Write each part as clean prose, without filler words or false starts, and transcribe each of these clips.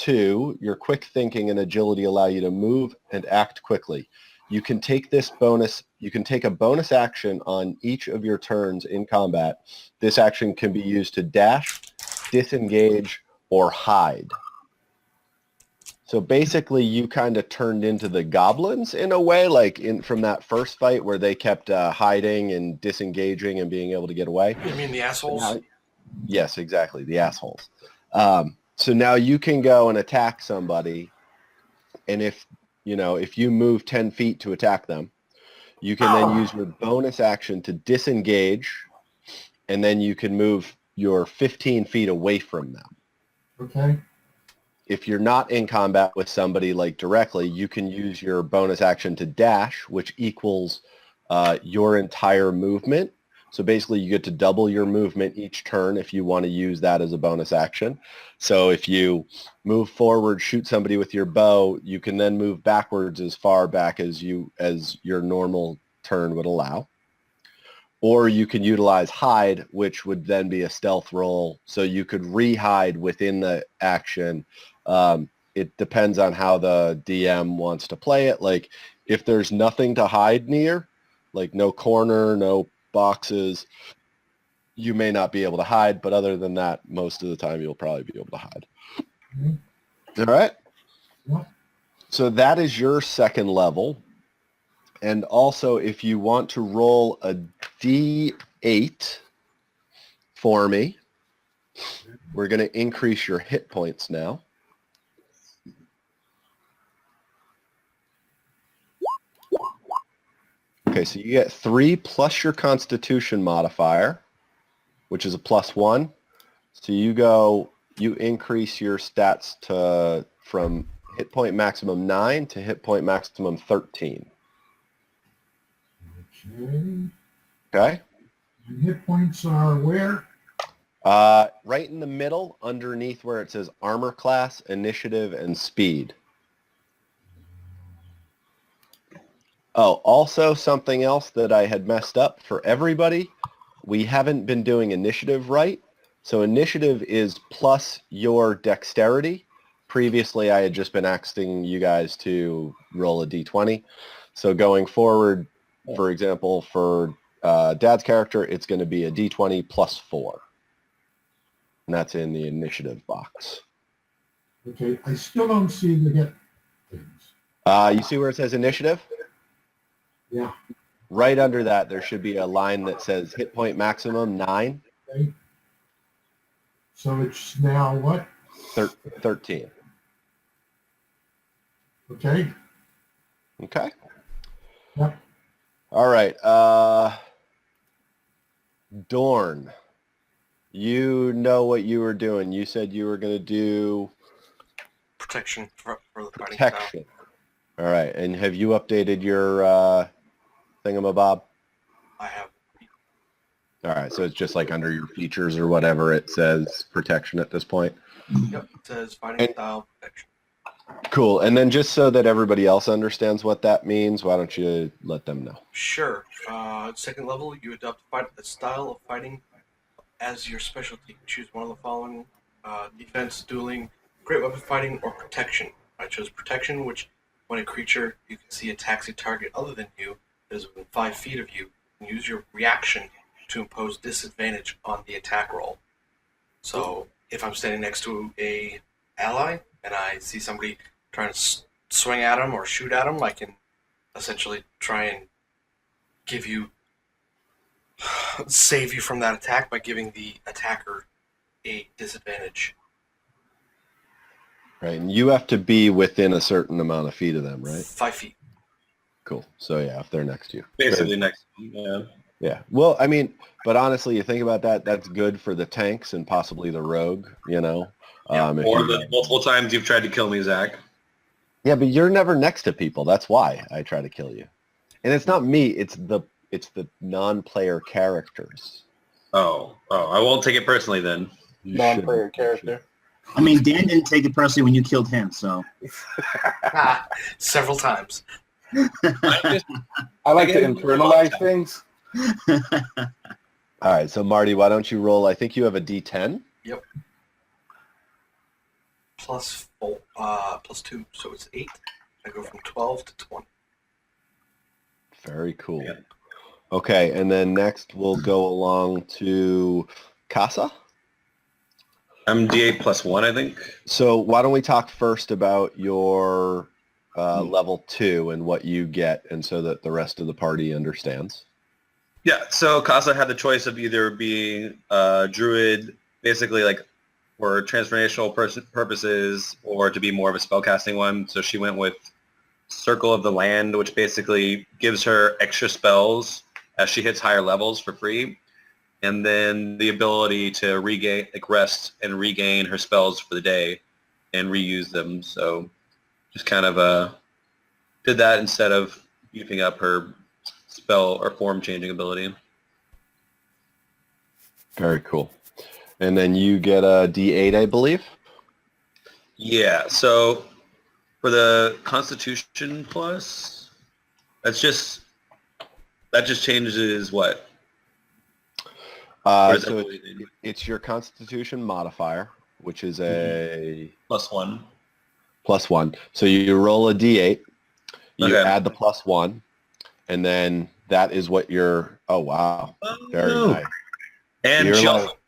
2, your quick thinking and agility allow you to move and act quickly. You can take a bonus action on each of your turns in combat. This action can be used to dash, disengage, or hide. So basically you kind of turned into the goblins in a way, like from that first fight where they kept hiding and disengaging and being able to get away. You mean the assholes? Yes, exactly, the assholes. So now you can go and attack somebody, and if you move 10 feet to attack them, you can then use your bonus action to disengage, and then you can move your 15 feet away from them. Okay. If you're not in combat with somebody like directly, you can use your bonus action to dash, which equals your entire movement. So basically you get to double your movement each turn if you want to use that as a bonus action. So if you move forward, shoot somebody with your bow, you can then move backwards as far back as your normal turn would allow. Or you can utilize hide, which would then be a stealth roll. So you could re-hide within the action. It depends on how the DM wants to play it. Like if there's nothing to hide near, like no corner, no boxes, you may not be able to hide. But other than that, most of the time you'll probably be able to hide. Mm-hmm. All right? Yeah. So that is your second level. And also, if you want to roll a D8 for me, we're going to increase your hit points now. Okay, so you get 3 plus your Constitution modifier, which is a +1. So you increase your stats from hit point maximum 9 to hit point maximum 13. Okay. And hit points are where? Right in the middle, underneath where it says armor class, initiative, and speed. Oh, also something else that I had messed up for everybody. We haven't been doing initiative right. So initiative is plus your dexterity. Previously, I had just been asking you guys to roll a d20. So going forward, for example, for Dad's character, it's going to be a d20 plus 4. And that's in the initiative box. Okay, I still don't see the hit things. You see where it says initiative? Yeah. Right under that, there should be a line that says hit point maximum 9. Okay. So it's now what? 13. Okay. Okay. Yep. All right. Dorn, you know what you were doing. You said you were going to do protection for the fighting protection. All right. And have you updated your thingamabob? I have. All right. So it's just like under your features or whatever, it says protection at this point. Yep. It says fighting style protection. Cool. And then just so that everybody else understands what that means, why don't you let them know? Sure. Second level, you adopt a style of fighting as your specialty. Choose one of the following: defense, dueling, great weapon fighting, or protection. I chose protection, which when a creature you can see attacks a target other than you that is within 5 feet of you, and use your reaction to impose disadvantage on the attack roll. So if I'm standing next to a ally and I see somebody trying to swing at him or shoot at him, I can essentially try and save you from that attack by giving the attacker a disadvantage. Right, and you have to be within a certain amount of feet of them, right? 5 feet. Cool. So yeah, if they're next to you. Basically next to you, yeah. Yeah. Well, I mean, but honestly, you think about that, that's good for the tanks and possibly the rogue, you know? Yeah, or the multiple times you've tried to kill me, Zach. Yeah, but you're never next to people. That's why I try to kill you. And it's not me, it's the non-player characters. Oh, I won't take it personally then. Non-player character. I mean, Dan didn't take it personally when you killed him, so. Several times. I like to internalize things. All right, so Marty, why don't you roll? I think you have a D10. Yep. +4. plus 2, so it's 8. I go from 12 to 20. Very cool. Yeah. Okay, and then next we'll go along to Casa. I'm D8 plus 1, I think. So why don't we talk first about your level 2 and what you get, and so that the rest of the party understands. Yeah, so Casa had the choice of either being a druid, basically like for transformational purposes, or to be more of a spellcasting one. So she went with Circle of the Land, which basically gives her extra spells as she hits higher levels for free, and then the ability to regain, like rest and regain her spells for the day and reuse them. So just kind of did that instead of beefing up her spell or form changing ability. Very cool. And then you get a D8, I believe. Yeah, so for the Constitution plus, that just changes what? What is So everything? it's your Constitution modifier, which is a Plus 1. +1. So you roll a D8, you Okay. add the +1, and then that is what your. Oh wow, very Oh. nice. And You're she like- also,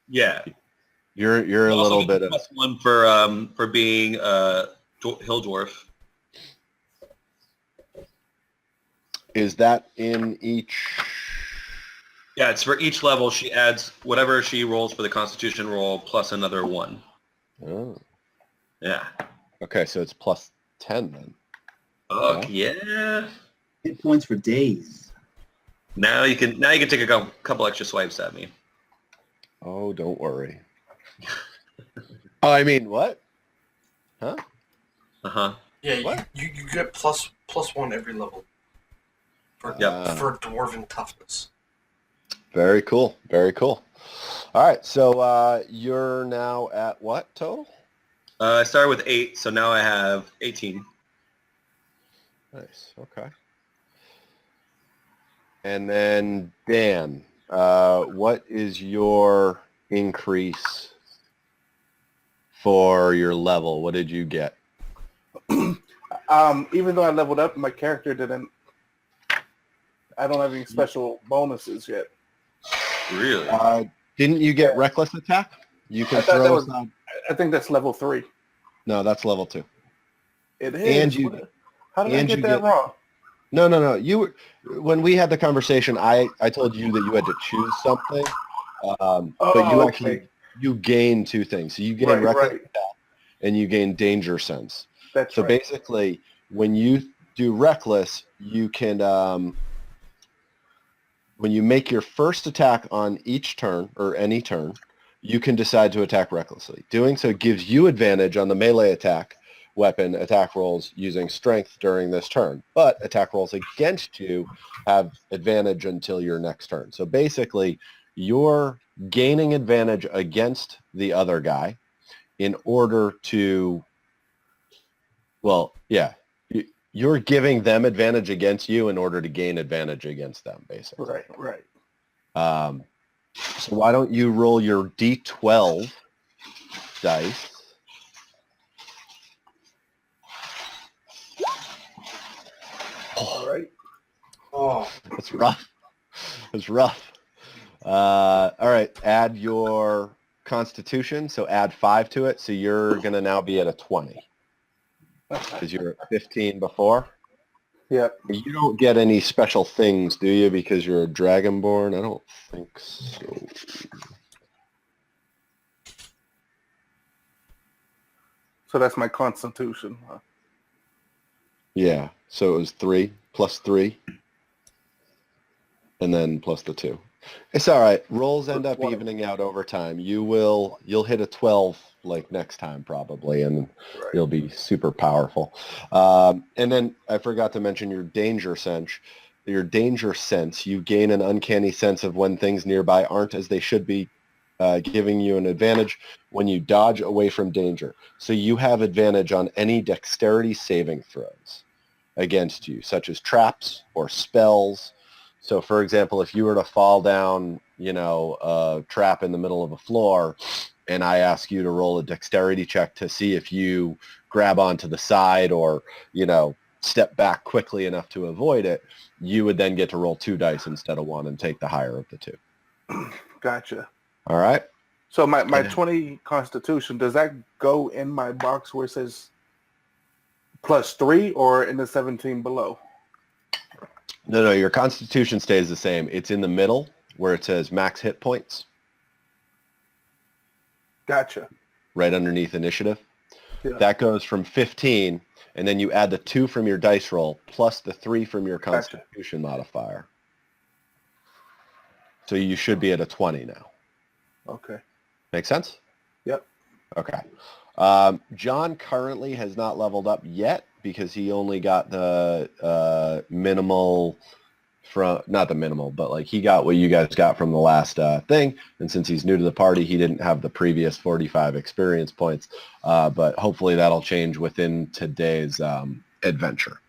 yeah, You're she a also little gets bit a of. plus 1 for being hill dwarf. Is that in each? Yeah, it's for each level. She adds whatever she rolls for the Constitution roll plus another 1. Oh, Yeah. okay, so it's +10 then. Oh yeah. Hit points for days. Now you can take a couple extra swipes at me. Oh, don't worry. Oh, I mean, what? Huh? Uh-huh. Yeah, What? you get plus 1 every level for dwarven toughness. Very cool. Very cool. All right, so you're now at what total? I started with 8, so now I have 18. Nice. Okay. And then Dan, what is your increase for your level? What did you get? Even though I leveled up, my character didn't. I don't have any special bonuses yet. Really? Didn't you get reckless attack? You can I thought that throw. was- I think that's level 3. No, that's level 2. It is. And you- How did I and get you that get- wrong? No. You were, when we had the conversation, I told you that you had to choose something, but you actually okay. you gain 2 things. So you gain Right, reckless right. attack and you gain danger sense. That's So right. basically, when you do reckless, you can when you make your first attack on each turn or any turn, you can decide to attack recklessly. Doing so gives you advantage on the melee attack weapon attack rolls using strength during this turn, but attack rolls against you have advantage until your next turn. So basically, you're gaining advantage against the other guy in order to, well, yeah, you're giving them advantage against you in order to gain advantage against them, basically. Right. So why don't you roll your D12 dice? All right. Oh, That's rough. That's rough. All right, add your Constitution, so add 5 to it. So you're going to now be at a 20 because you were at 15 before. Yep. You don't get any special things, do you, because you're a Dragonborn? I don't think so. So that's my Constitution. Huh? Yeah, so it was 3 plus 3 and then plus the 2. It's all right. Rolls end up 20. evening out over time. You'll hit a 12 like next time probably, and Right. you'll be super powerful. And then I forgot to mention your danger sense. Your danger sense, you gain an uncanny sense of when things nearby aren't as they should be, giving you an advantage when you dodge away from danger. So you have advantage on any dexterity saving throws against you, such as traps or spells. So, for example, if you were to fall down, a trap in the middle of a floor and I ask you to roll a dexterity check to see if you grab onto the side or, step back quickly enough to avoid it, you would then get to roll 2 dice instead of 1 and take the higher of the 2. Gotcha. All right? So my Okay. 20 Constitution, does that go in my box where it says +3 or in the 17 below? No, your Constitution stays the same. It's in the middle where it says max hit points, Gotcha. right underneath initiative. Yeah. That goes from 15, and then you add the 2 from your dice roll plus the 3 from your Constitution modifier. So you should be at a 20 now. Okay. Make sense? Yep. Okay. John currently has not leveled up yet because he only got the minimal from, not the minimal, but like he got what you guys got from the last thing. And since he's new to the party, he didn't have the previous 45 experience points. But hopefully that'll change within today's adventure.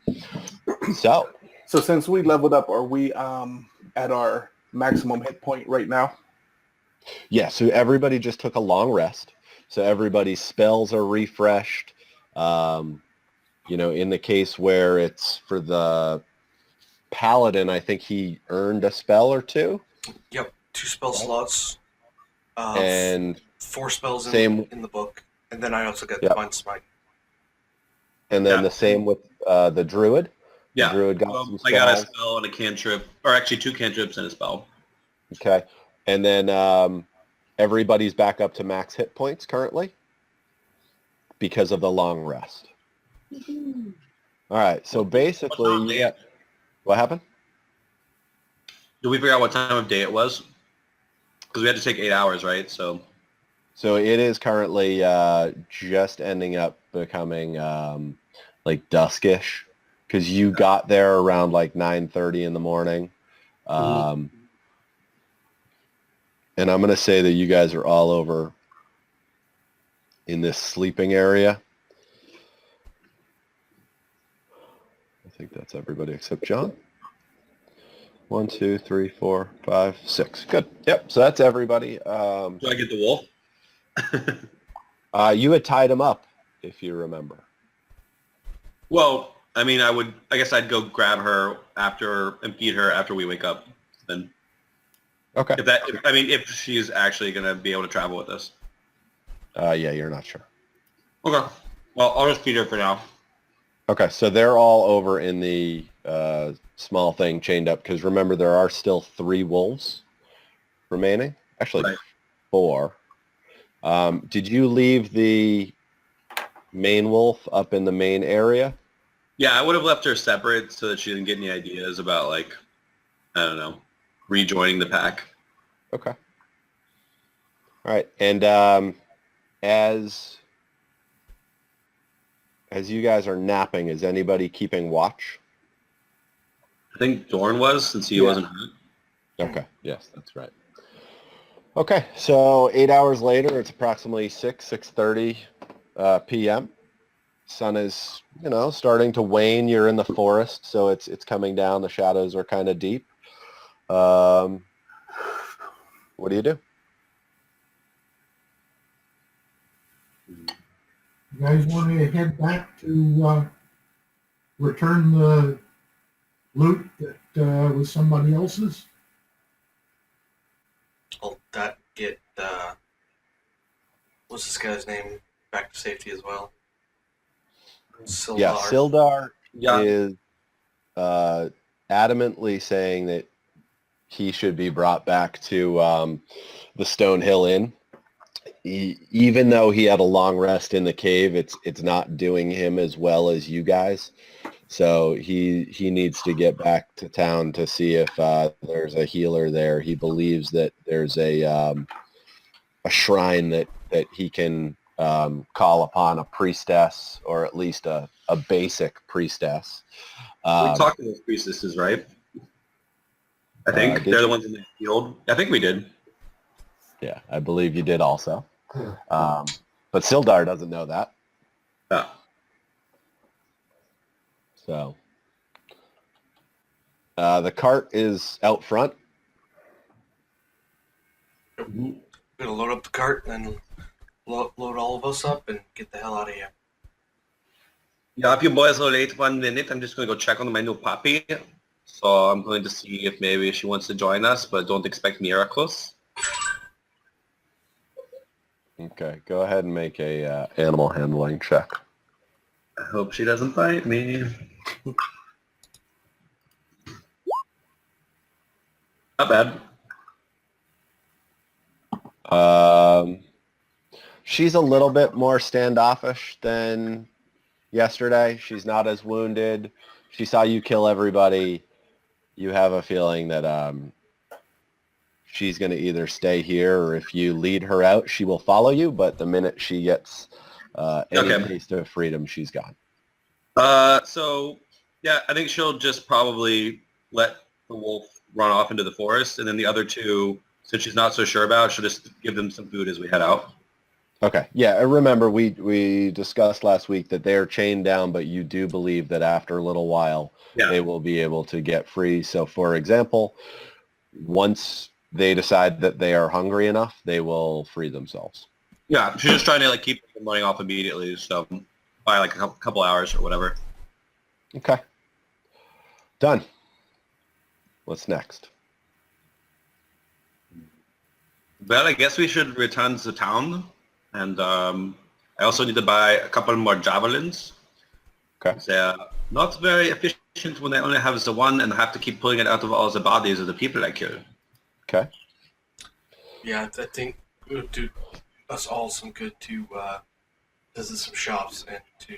So since we leveled up, are we at our maximum hit point right now? yeah, so everybody just took a long rest. So everybody's spells are refreshed. In the case where it's for the Paladin, I think he earned a spell or 2. Yep, 2 spell slots. And 4 spells same- in the book. And then I also get Yep. Divine Smite. And then Yeah. the same with the Druid. Yeah. The Druid got some I got a spells. spell and a cantrip, or actually 2 cantrips and a spell. Okay. And then everybody's back up to max hit points currently because of the long rest. All right. So basically, What's not late? what happened? Did we figure out what time of day it was? Because we had to take 8 hours, right? So So it is currently just ending up becoming like duskish because you got there around like 9:30 in the morning. And I'm going to say that you guys are all over in this sleeping area. I think that's everybody except John. 1, 2, 3, 4, 5, 6. Good. Yep. So that's everybody. do I get the wolf? You had tied him up, if you remember. Well, I mean, I guess I'd go grab her after and feed her after we wake up. Then, Okay. if she's actually going to be able to travel with us. Yeah, you're not sure. Okay. Well, I'll just feed her for now. Okay, so they're all over in the small thing chained up because remember there are still 3 wolves remaining. Actually, Right. 4. Did you leave the main wolf up in the main area? Yeah, I would have left her separate so that she didn't get any ideas about, like, I don't know, rejoining the pack. Okay. All right, and as you guys are napping, is anybody keeping watch? I think Dorn was, since he Yeah. wasn't hurt. Okay. Yes, that's right. Okay, so 8 hours later, it's approximately 6:30 p.m. Sun is, starting to wane. You're in the forest, so it's coming down. The shadows are kind of deep. What do you do? You guys want me to head back to return the loot that was somebody else's? I'll get what's this guy's name back to safety as well. Sildar. Yeah, Sildar Yeah. is adamantly saying that he should be brought back to the Stone Hill Inn. Even though he had a long rest in the cave, it's not doing him as well as you guys. So he needs to get back to town to see if there's a healer there. He believes that there's a shrine that he can call upon a priestess, or at least a basic priestess. We talked to those priestesses, right? I think did they're you? the ones in the field. I think we did. Yeah, I believe you did also. Yeah. But Sildar doesn't know that. Yeah. So the cart is out front. I'm gonna load up the cart and then load all of us up and get the hell out of here. Yeah, if you boys will wait 1 minute, I'm just going to go check on my new puppy. So I'm going to see if maybe she wants to join us, but don't expect miracles. Okay, go ahead and make a animal handling check. I hope she doesn't bite me. Not bad. She's a little bit more standoffish than yesterday. She's not as wounded. She saw you kill everybody. You have a feeling that she's going to either stay here, or if you lead her out, she will follow you. But the minute she gets any Okay. taste of freedom, she's gone. So, yeah, I think she'll just probably let the wolf run off into the forest, and then the other two, since she's not so sure about, she'll just give them some food as we head out. Okay. Yeah, I remember we discussed last week that they're chained down, but you do believe that after a little while Yeah. they will be able to get free. So, for example, once they decide that they are hungry enough, they will free themselves. Yeah, she's just trying to like keep them running off immediately, so by like a couple hours or whatever. Okay. Done. What's next? Well, I guess we should return to town, and I also need to buy a couple more javelins. Okay. They're not very efficient when I only have the one, and I have to keep pulling it out of all the bodies of the people I kill. Okay. Yeah, I think it would do us all some good to visit some shops and to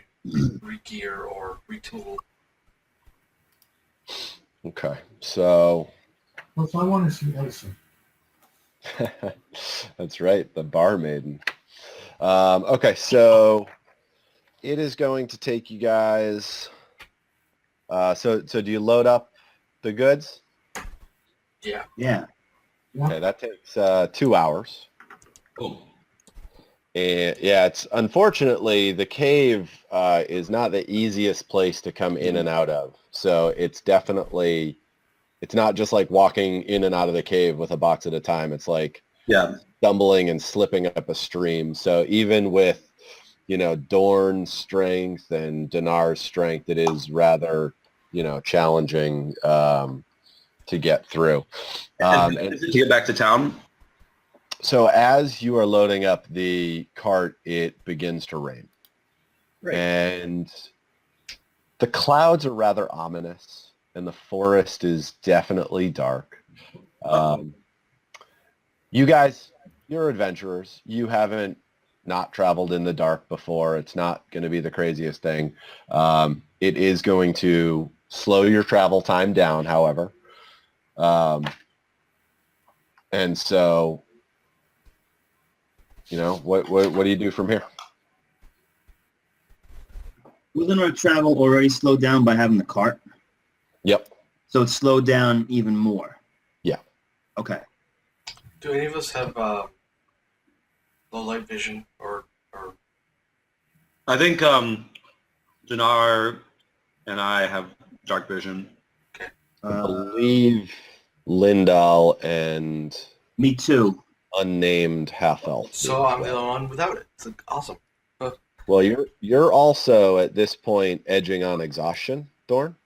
re-gear or retool. Okay. So Plus, I want to see Elsa. that's right, the bar maiden. Okay, so it is going to take you guys. So do you load up the goods? Yeah. Yeah. Okay, that takes 2 hours. Cool. And yeah, it's unfortunately the cave is not the easiest place to come in and out of. So it's definitely, it's not just like walking in and out of the cave with a box at a time. It's like Yeah. stumbling and slipping up a stream. So even with, Dorn's strength and Dinar's strength, it is rather, challenging to get through. And to get back to town. So as you are loading up the cart, it begins to rain. Right. And the clouds are rather ominous, and the forest is definitely dark. You guys, you're adventurers. You haven't not traveled in the dark before. It's not going to be the craziest thing. It is going to slow your travel time down, however. And so, what do you do from here? Wasn't our travel already slowed down by having the cart? Yep. So it's slowed down even more. Yeah. Okay. Do any of us have low light vision or I think Dinar and I have dark vision. I believe Lindal and Me too. unnamed half-elf. so I'm the only one without it. It's awesome. Well, you're also at this point edging on exhaustion, Dorn.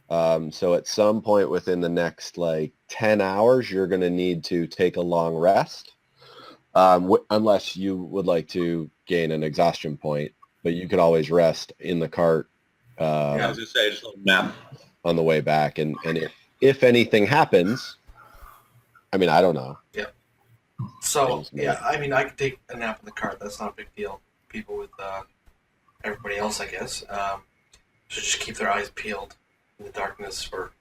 So at some point within the next 10 hours, you're going to need to take a long rest, unless you would like to gain an exhaustion point. But you can always rest in the cart Yeah, I was going to say, just a little nap. on the way back. And if anything happens, I mean, I don't know. So yeah, I mean, I could take a nap in the cart. That's not a big deal. People with everybody else, I guess, should just keep their eyes peeled in the darkness for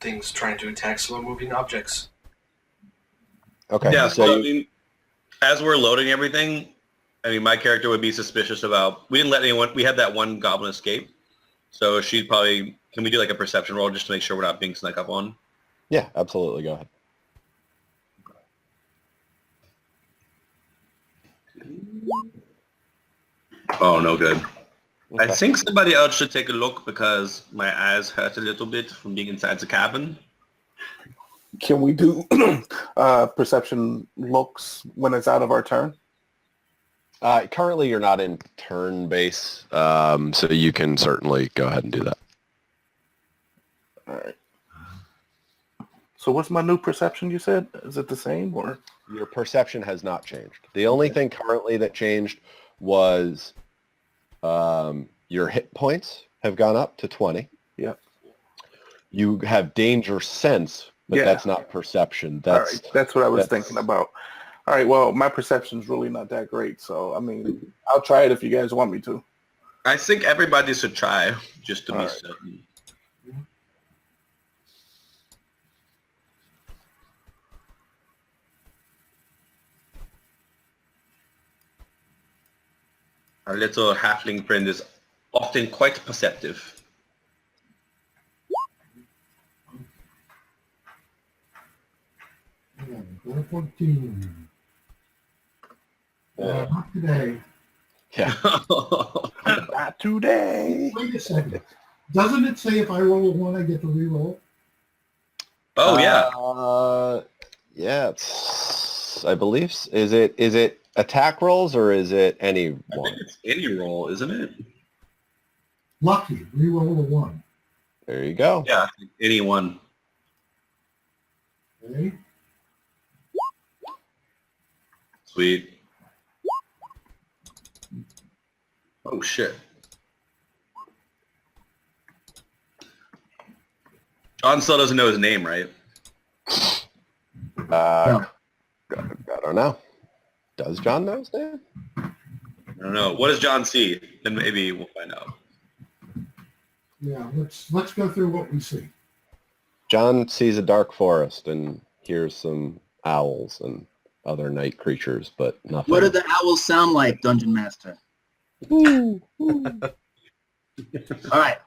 things trying to attack slow-moving objects. Okay. Yeah, So so I mean, as we're loading everything, I mean, my character would be suspicious about, we didn't let anyone, we had that one goblin escape, so she'd probably, can we do like a perception roll just to make sure we're not being snuck up on? yeah, absolutely. Go ahead. Oh, no good. I Okay. think somebody else should take a look because my eyes hurt a little bit from being inside the cabin. Can we do perception looks when it's out of our turn? Currently, you're not in turn base, so you can certainly go ahead and do that. All right. So what's my new perception you said? Is it the same or? Your perception has not changed. The only thing currently that changed was your hit points have gone up to 20. Yeah. You have danger sense, but Yeah. that's not perception. All right. That's what I was thinking about. All right. Well, my perception's really not that great. So, I mean, I'll try it if you guys want me to. I think everybody should try just to be All right. certain. Our little halfling friend is often quite perceptive. Yeah, got a 14. Not today. Yeah. Not today. Wait a second. Doesn't it say if I roll a 1, I get to re-roll? Oh, yeah. Yeah. I believe. Is it attack rolls or is it any I one? think it's any roll, isn't it? Lucky, re-roll a 1. There you go. Yeah, I think any one. Okay. Sweet. Oh, shit. John still doesn't know his name, right? I don't know. Does John know his name? I don't know. What does John see? Then maybe we'll find out. Yeah, let's go through what we see. John sees a dark forest and hears some owls and other night creatures, but nothing. What do the owls sound like, Dungeon Master? All All right.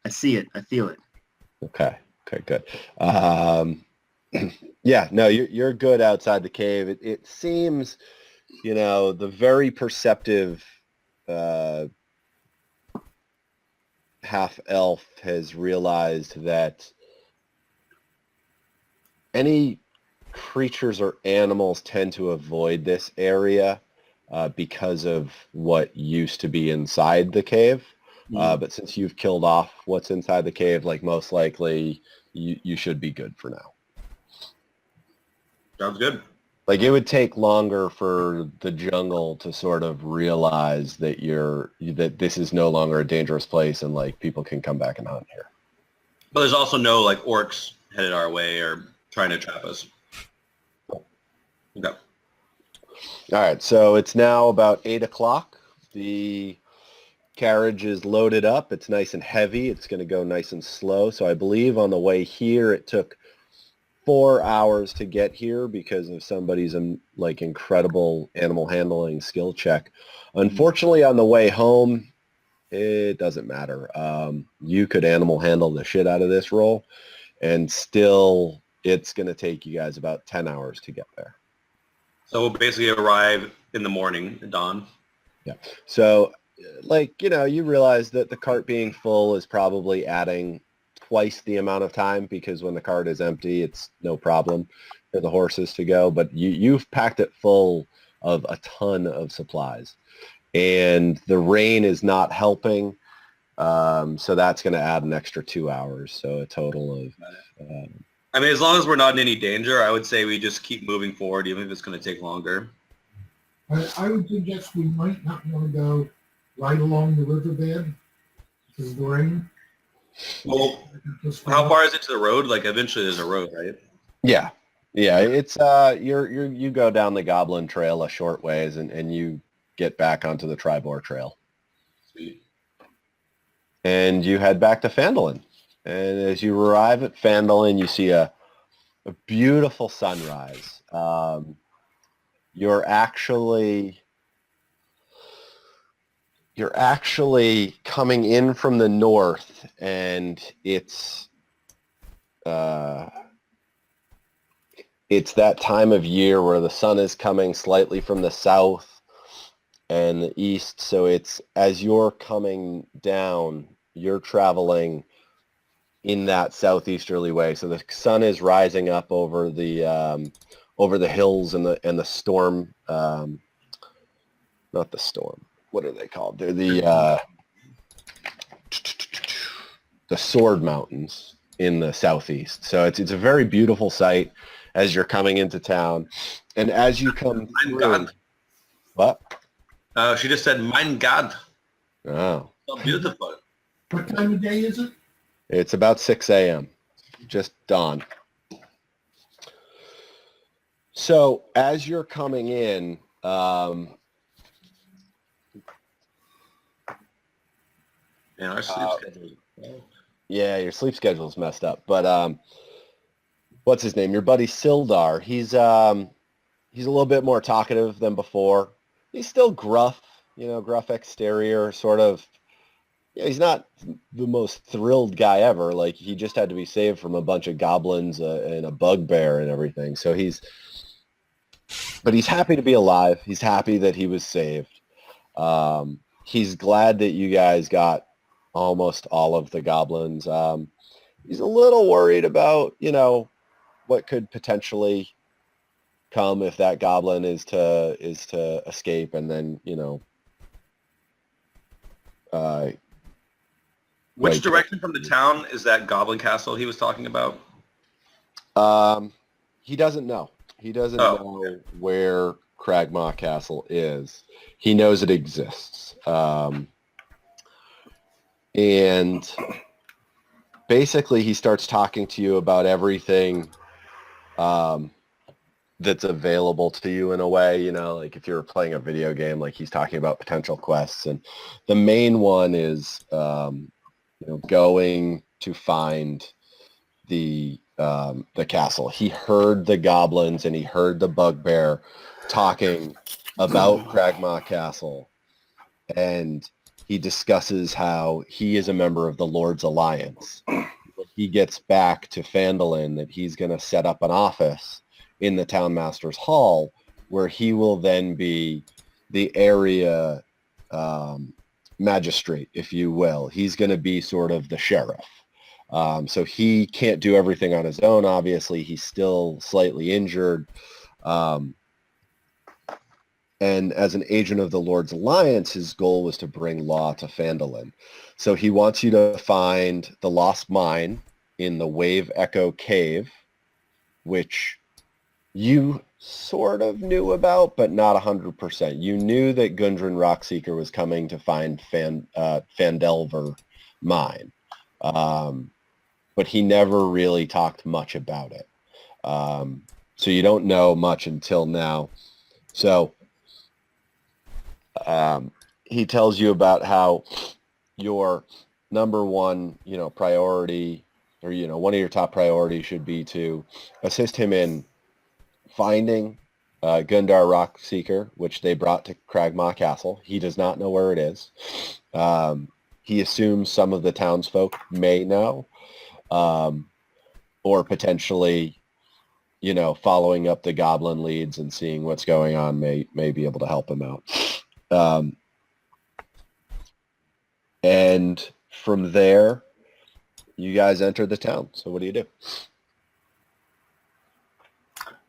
I see it. I feel it. Okay, good. Yeah, no, you're good outside the cave. It seems, the very perceptive half-elf has realized that any creatures or animals tend to avoid this area because of what used to be inside the cave. But since you've killed off what's inside the cave, like most likely you should be good for now. Sounds good. Like it would take longer for the jungle to sort of realize that that this is no longer a dangerous place and like people can come back and hunt here. But there's also no like orcs headed our way or trying to trap us. Okay. All right, so it's now about 8 o'clock. The carriage is loaded up. It's nice and heavy. It's going to go nice and slow. So I believe on the way here it took 4 hours to get here because of somebody's incredible animal handling skill check. Unfortunately, on the way home, it doesn't matter. You could animal handle the shit out of this roll, and still it's going to take you guys about 10 hours to get there. So we'll basically arrive in the morning, at dawn. Yeah. So, you realize that the cart being full is probably adding twice the amount of time because when the cart is empty, it's no problem for the horses to go. But you've packed it full of a ton of supplies. And the rain is not helping. So that's going to add an extra 2 hours. So a total of... I mean, as long as we're not in any danger, I would say we just keep moving forward, even if it's going to take longer. I would suggest we might not want to go right along the riverbed because of the rain. Well, how far is it to the road? Like, eventually there's a road, right? Yeah. It's you go down the Goblin Trail a short ways and you get back onto the Tribor Trail. Sweet. And you head back to Phandelver. And as you arrive at Phandelver, you see a beautiful sunrise. You're actually coming in from the north, and it's that time of year where the sun is coming slightly from the south and the east. So it's as you're coming down, you're traveling in that southeasterly way. So the sun is rising up over the hills and the storm. Not the storm. What are they called? They're the Sword Mountains in the southeast. So it's a very beautiful sight as you're coming into town, and as you come Mein through. God. What? She just said, "Mein God." Oh, So beautiful. What time of day is it? it's about 6 a.m. Just dawn. So as you're coming in, Man, our sleep schedule. yeah, your sleep schedule is messed up. But what's his name? Your buddy Sildar. He's a little bit more talkative than before. He's still gruff, gruff exterior, sort of. Yeah, he's not the most thrilled guy ever. Like, he just had to be saved from a bunch of goblins and a bugbear and everything. So but he's happy to be alive. He's happy that he was saved. He's glad that you guys got almost all of the goblins. He's a little worried about, what could potentially come if that goblin is to escape, and then, Which like, direction from the town is that Goblin Castle he was talking about? he doesn't know. He doesn't Oh. know where Cragmaw Castle is. He knows it exists. And basically he starts talking to you about everything that's available to you in a way, like if you're playing a video game, like he's talking about potential quests. And the main one is, going to find the castle. He heard the goblins and he heard the bugbear talking about Cragmaw Castle, and he discusses how he is a member of the Lord's Alliance. When he gets back to Phandelver, that he's going to set up an office in the Townmaster's Hall, where he will then be the area magistrate, if you will. He's going to be sort of the sheriff. So he can't do everything on his own. Obviously, he's still slightly injured. And as an agent of the Lord's Alliance, his goal was to bring law to Phandelver. So he wants you to find the lost mine in the Wave Echo Cave, which you sort of knew about, but not 100%. You knew that Gundren Rockseeker was coming to find Phandelver mine. But he never really talked much about it. So you don't know much until now. So he tells you about how your number one, priority, or, one of your top priorities should be to assist him in finding Gundar Rockseeker, which they brought to Cragmaw Castle. He does not know where it is. He assumes some of the townsfolk may know, or potentially, following up the goblin leads and seeing what's going on may be able to help him out. And from there, you guys enter the town. So what do you do?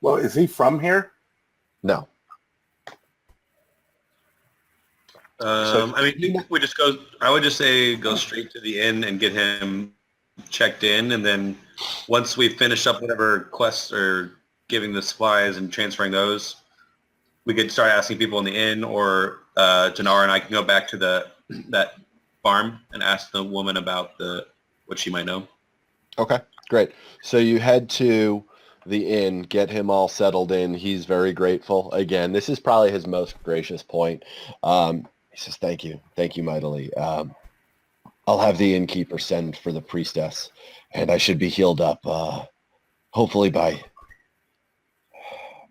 Well, is he from here? No. I mean, we just go. I would just say go straight to the inn and get him checked in, and then once we finish up whatever quests or giving the supplies and transferring those, we could start asking people in the inn, or Janara and I can go back to that farm and ask the woman about what she might know. Okay, great. So you head to the inn, get him all settled in. He's very grateful. Again, this is probably his most gracious point. He says, thank you mightily. I'll have the innkeeper send for the priestess, and I should be healed up, hopefully by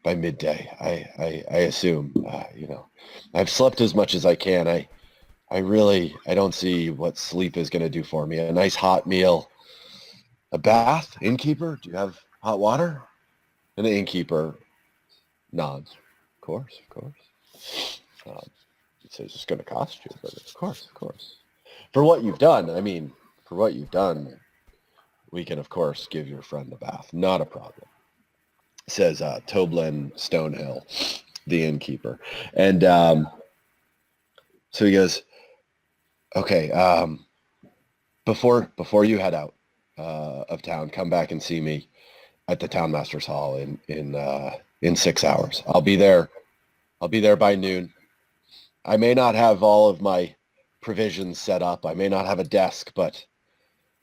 midday. I assume, I've slept as much as I can. I don't see what sleep is going to do for me. A nice hot meal, a bath. Innkeeper, do you have hot water? And the innkeeper nods. Of course. He says it's going to cost you, but of course. For what you've done, we can, of course, give your friend a bath. Not a problem, says Toblin Stonehill, the innkeeper. And so he goes, okay, before you head out of town, come back and see me at the Townmaster's Hall in 6 hours. I'll be there by noon. I may not have all of my provisions set up. I may not have a desk, but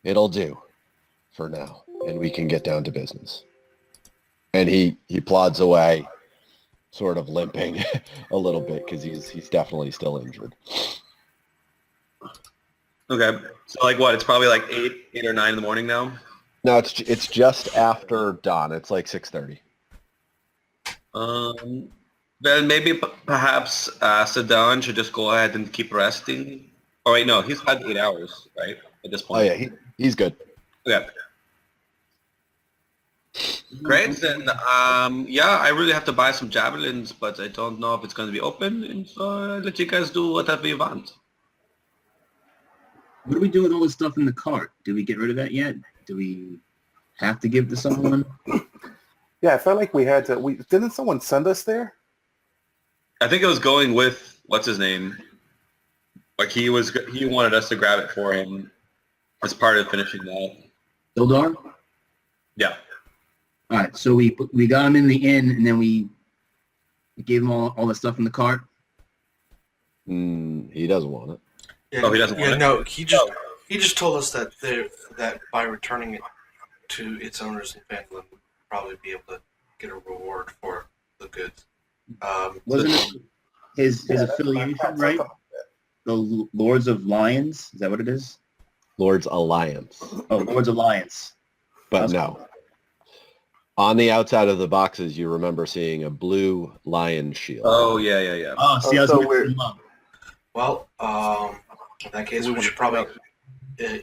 it'll do for now, and we can get down to business. And he plods away, sort of limping a little bit because he's definitely still injured. Okay. So like what? It's probably like 8 or 9 in the morning now. No, it's just after dawn. It's like 6:30. Then maybe perhaps Sedan should just go ahead and keep resting. Oh wait, no, he's had 8 hours, right? At this Oh point. yeah, he's good. Okay. Great. Then yeah, I really have to buy some javelins, but I don't know if it's going to be open, and so I'll let you guys do whatever you want. What do we do with all this stuff in the cart? Do we get rid of that yet? Do we have to give to someone? Yeah, I felt like we had to. Didn't someone send us there? I think it was going with what's his name. Like he wanted us to grab it for him as part of finishing that. Ildar? Yeah. All right, so we got him in the inn, and then we gave him all the stuff in the cart. He doesn't want it. Yeah, Oh, he doesn't want it? No, he just told us that that by returning it to its owners in Phandelver, we'd probably be able to get a reward for the goods. Wasn't it his affiliation, right? The Lords of Lions? Is that what it is? Lord's Alliance. Oh, Lords Alliance. But That's no. On the outside of the boxes, you remember seeing a blue lion shield. Oh yeah. Oh, see, I was so mixing we're- them up. Well, in that case, we should probably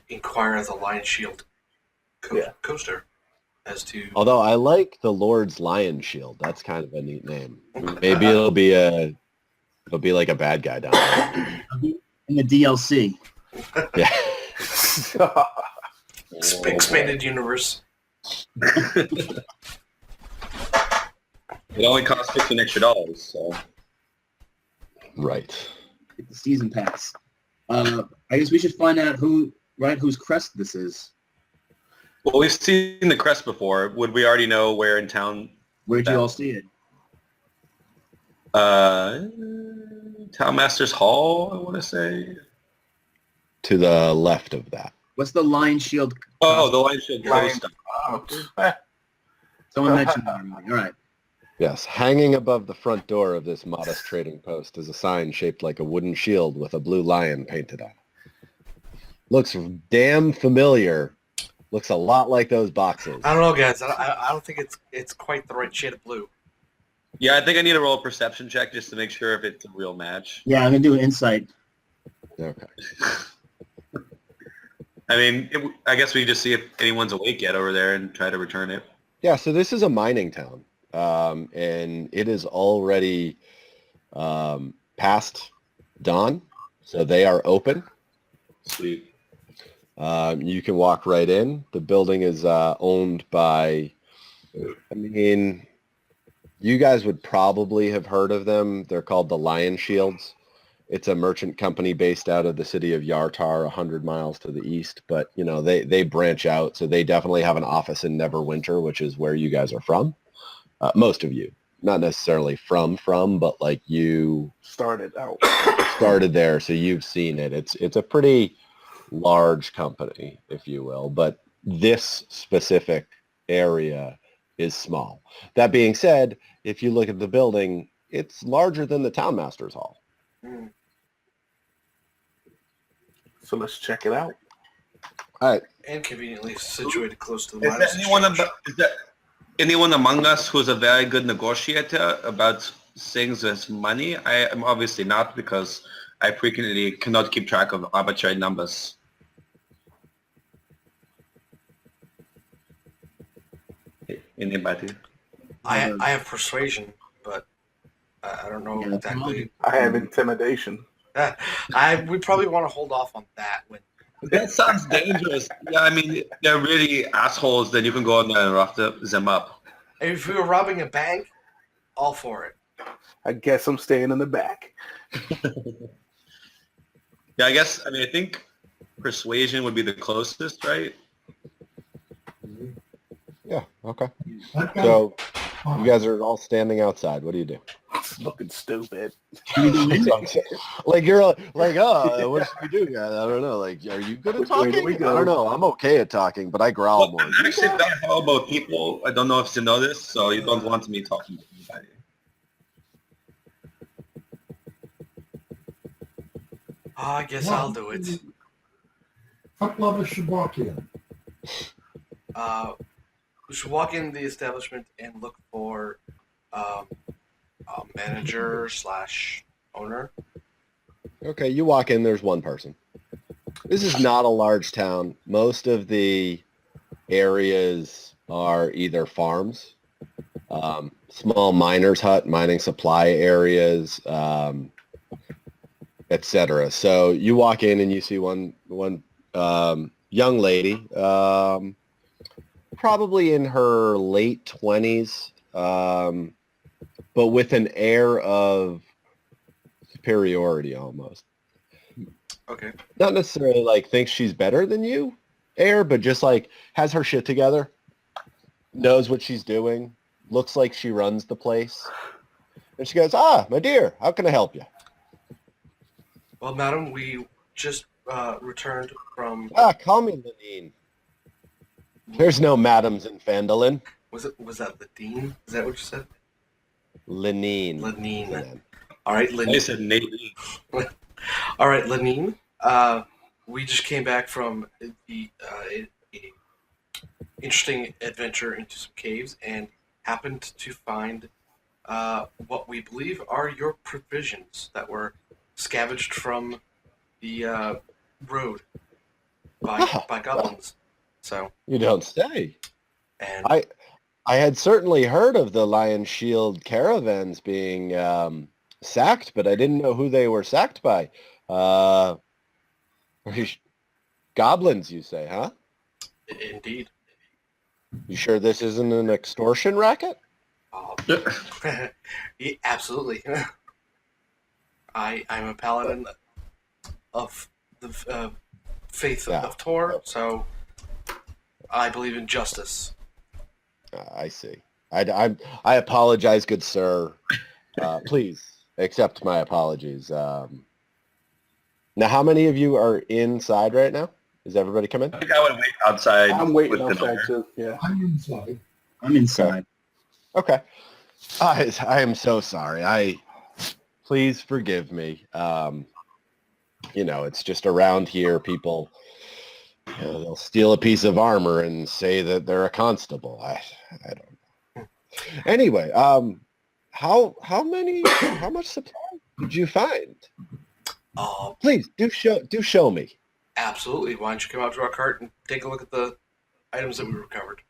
inquire at the Lion Shield coaster as to. Although I like the Lord's Lion Shield. That's kind of a neat name. Maybe it'll be like a bad guy down there. In the DLC. Yeah. Expanded universe. It only costs $15 extra, so. Right. Get the season pass. I guess we should find out whose crest this is. Well, we've seen the crest before. Would we already know where in town? Where'd you all see it? Townmaster's Hall, I want to say. To the left of that. What's the Lion Shield? Oh, the Lion Shield coast. Someone mentioned that already. All right. Yes, hanging above the front door of this modest trading post is a sign shaped like a wooden shield with a blue lion painted on it. Looks damn familiar. Looks a lot like those boxes. I don't know, guys. I don't think it's quite the right shade of blue. Yeah, I think I need to roll a perception check just to make sure if it's a real match. Yeah, I'm gonna do an insight. Okay. I mean, I guess we just see if anyone's awake yet over there and try to return it. Yeah, so this is a mining town. And it is already past dawn, so they are open. Sweet. You can walk right in. The building is owned by, I mean, you guys would probably have heard of them. They're called the Lion Shields. It's a merchant company based out of the city of Yartar, 100 miles to the east. But, you know, they branch out, so they definitely have an office in Neverwinter, which is where you guys are from. Most of you, not necessarily from, but like you Started out. started there, so you've seen it. It's a pretty large company, if you will, but this specific area is small. That being said, if you look at the building, it's larger than the Townmaster's Hall. So let's check it out. All right. And conveniently situated close to the Is miners there exchange. anyone among us who's a very good negotiator about things as money? I am obviously not, because I frequently cannot keep track of arbitrary numbers. Anybody? I have persuasion, but I don't know exactly. I have intimidation. We probably want to hold off on that when That sounds dangerous. Yeah, I mean, they're really assholes. Then you can go in there and rough them up. If we were robbing a bank, all for it. I guess I'm staying in the back. Yeah, I guess. I mean, I think persuasion would be the closest, right? Yeah. Okay. I've got So five. you guys are all standing outside. What do you do? It's looking stupid. Like you're like, oh, what should we do, guys? I don't know. Like, are you good at Which way do talking? we I go? don't know. I'm okay at talking, but I growl Well, more. I'm actually very horrible with people. I don't know if you know this, so you don't want me talking to anybody. I guess I'll do it. A couple of us should walk in. We should walk in the establishment and look for a manager / owner. Okay, you walk in. There's one person. This is not a large town. Most of the areas are either farms, small miners' hut, mining supply areas, etc. So you walk in and you see one young lady, probably in her late 20s, but with an air of superiority almost. Okay. Not necessarily like thinks she's better than you, air, but just like has her shit together, knows what she's doing, looks like she runs the place. And she goes, my dear, how can I help you? Well, madam, we just returned from. Call me Lenine. There's no madams in Phandelver. Was that Ladine? Is that what you said? Lenine. Lenine. All right, I Lenine. said Nate. All right, Lenine. We just came back from the interesting adventure into some caves and happened to find what we believe are your provisions that were scavenged from the road by goblins. So You don't say. and I had certainly heard of the Lion Shield caravans being sacked, but I didn't know who they were sacked by. Goblins, you say, huh? indeed, You sure this isn't an extortion racket? yeah, absolutely. I'm a paladin of the faith Yeah. of Tor, so I believe in justice. I see. I apologize, good sir. Please accept my apologies. Now, how many of you are inside right now? Is everybody coming? I think I would wait outside. I'm waiting with the outside owner. too. Yeah. I'm inside. I'm inside. Okay. I am so sorry. Please forgive me. It's just around here, people, they'll steal a piece of armor and say that they're a constable. I don't know. Anyway, how much supply did you find? Please do show me. Absolutely. Why don't you come out to our cart and take a look at the items that we recovered?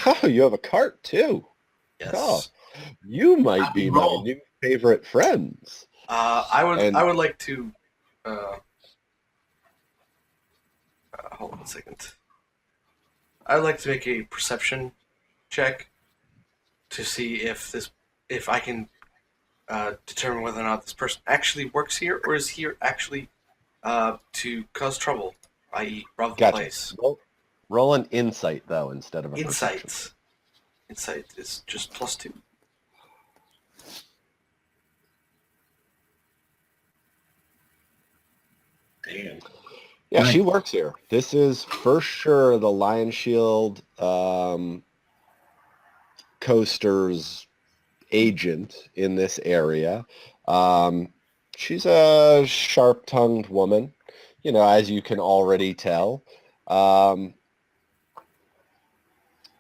Oh, you have a cart too. Yes. Oh, you might be my new favorite friends. I would like to. Hold on a second. I'd like to make a perception check to see if I can determine whether or not this person actually works here or is here actually to cause trouble, i.e., rob the Gotcha. place. Roll an insight though instead of a perception. Insights. Insight is just +2. Damn. Yeah, Nice. she works here. This is for sure the Lion Shield coaster's agent in this area. She's a sharp-tongued woman, as you can already tell.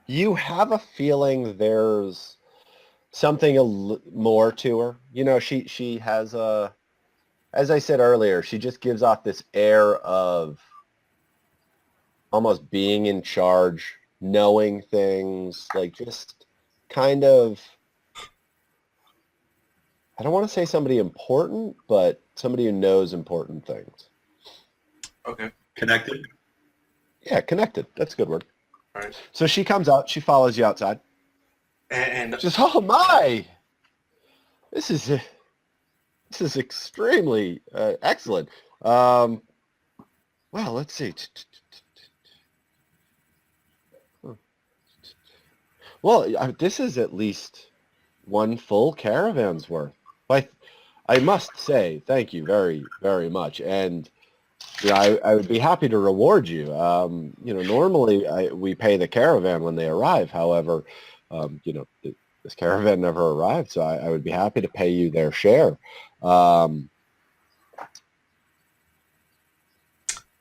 You have a feeling there's something more to her. She has as I said earlier, she just gives off this air of almost being in charge, knowing things, like just kind of, I don't want to say somebody important, but somebody who knows important things. Okay. Connected. Yeah, connected. That's a good word. All right. So she comes out. She follows you outside. And Just, oh my! This is extremely excellent. Well, let's see. Well, this is at least one full caravan's worth. I must say, thank you very, very much. And I would be happy to reward you. Normally we pay the caravan when they arrive. However, this caravan never arrived, so I would be happy to pay you their share.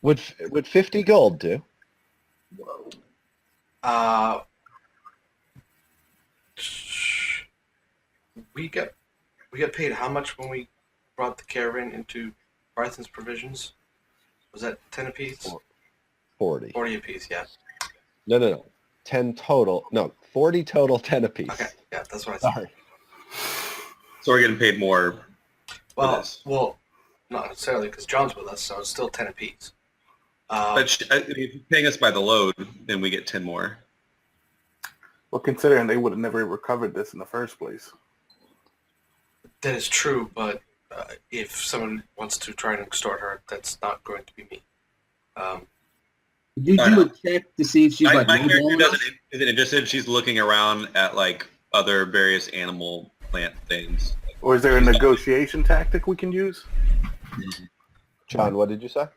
Would 50 gold do? We got paid how much when we brought the caravan into Barthen's Provisions? Was that 10 apiece? 40. 40 apiece, yeah. No. 10 total. No, 40 total, 10 apiece. Okay, yeah, that's what I thought. Sorry. So we're getting paid more. Well, not necessarily because John's with us, so it's still 10 apiece. But if you're paying us by the load, then we get 10 more. Well, considering they would have never recovered this in the first place. That is true, but if someone wants to try and extort her, that's not going to be me. Did you do a check to see if she's My like character isn't interested. She's looking around at like other various animal plant things. Or is there a negotiation tactic we can use? John, what did you say?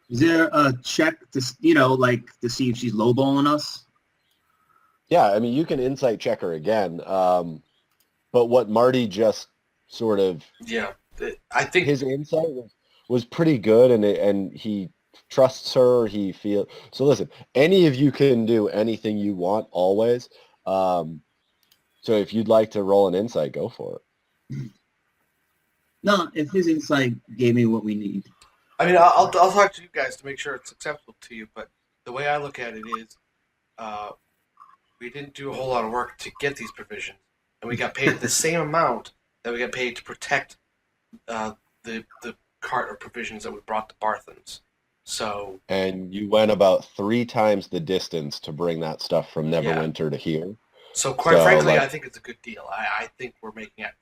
Is there a check to to see if she's lowballing us? Yeah, I mean, you can insight check her again. But what Marty just sort of... Yeah, I think... His insight was pretty good, and he trusts her. He feels... So listen, any of you can do anything you want, always. So if you'd like to roll an insight, go for it. No, if his insight gave me what we need. I mean, I'll talk to you guys to make sure it's acceptable to you, but the way I look at it is we didn't do a whole lot of work to get these provisions, and we got paid the same amount that we got paid to protect the cart of provisions that we brought to Barthen's. So, and you went about 3 times the distance to bring that stuff from Neverwinter to here. So quite frankly, I think it's a good deal. I think we're making out.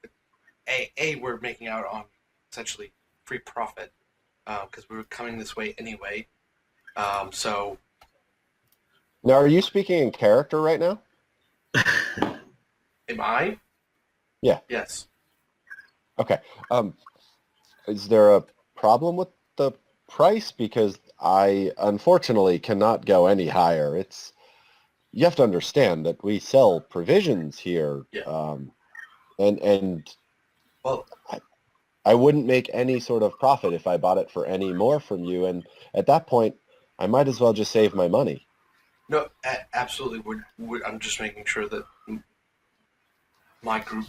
We're making out on essentially free profit because we were coming this way anyway. So. Now, are you speaking in character right now? Am I? Yeah. Yes. Okay. Is there a problem with the price? Because I unfortunately cannot go any higher. You have to understand that we sell provisions here. Yeah. And well, I wouldn't make any sort of profit if I bought it for any more from you. And at that point, I might as well just save my money. No, absolutely. I'm just making sure that my group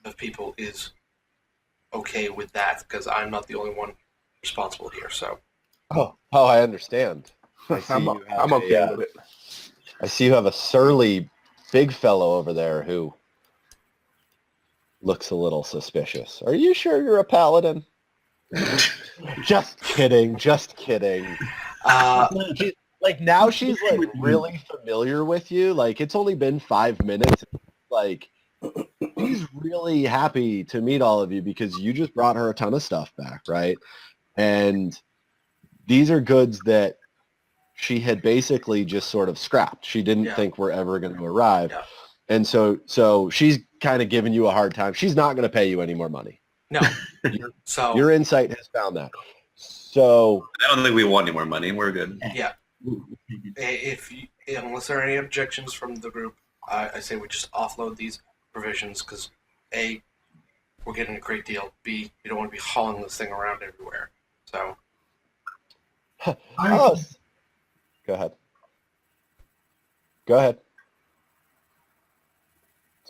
of people is okay with that because I'm not the only one responsible here. So. Oh, I understand. I'm okay with it. I see you have a surly big fellow over there who looks a little suspicious. Are you sure you're a paladin? Just kidding. Now she's like really familiar with you. Like it's only been 5 minutes. Like she's really happy to meet all of you because you just brought her a ton of stuff back, right? And these are goods that she had basically just sort of scrapped. She didn't think we're ever going to arrive. Yeah. And so she's kind of giving you a hard time. She's not going to pay you any more money. No. Your insight has found that. So I don't think we want any more money. We're good. Yeah. Unless there are any objections from the group, I say we just offload these provisions because A, we're getting a great deal. B, you don't want to be hauling this thing around everywhere. So. Go ahead.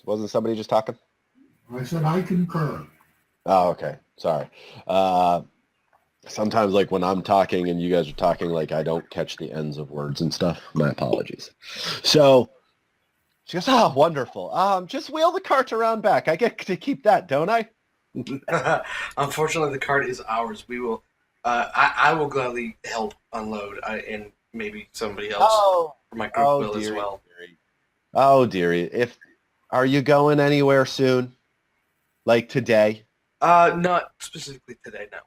Wasn't somebody just talking? I said I concur. Oh, okay. Sorry. Sometimes, like, when I'm talking and you guys are talking, like, I don't catch the ends of words and stuff. My apologies. So she goes, oh, wonderful. Just wheel the cart around back. I get to keep that, don't I? Unfortunately, the cart is ours. We will I will gladly help unload, and maybe somebody else Oh, from my group will as dearie, well. dearie. Oh, dearie. Are you going anywhere soon? Like today? Not specifically today, no.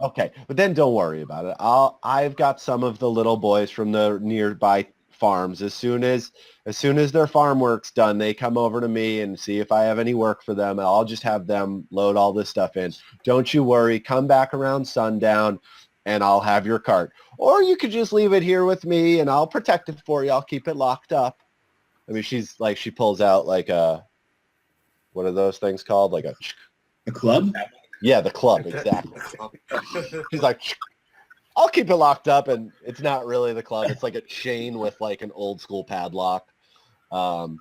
Okay, but then don't worry about it. I've got some of the little boys from the nearby farms. As soon as their farm work's done, they come over to me and see if I have any work for them. And I'll just have them load all this stuff in. Don't you worry. Come back around sundown and I'll have your cart. Or you could just leave it here with me and I'll protect it for you. I'll keep it locked up. I mean, she pulls out like what are those things called? Like A club? yeah, the club, exactly. She's like, I'll keep it locked up, and it's not really the club. It's like a chain with like an old school padlock. And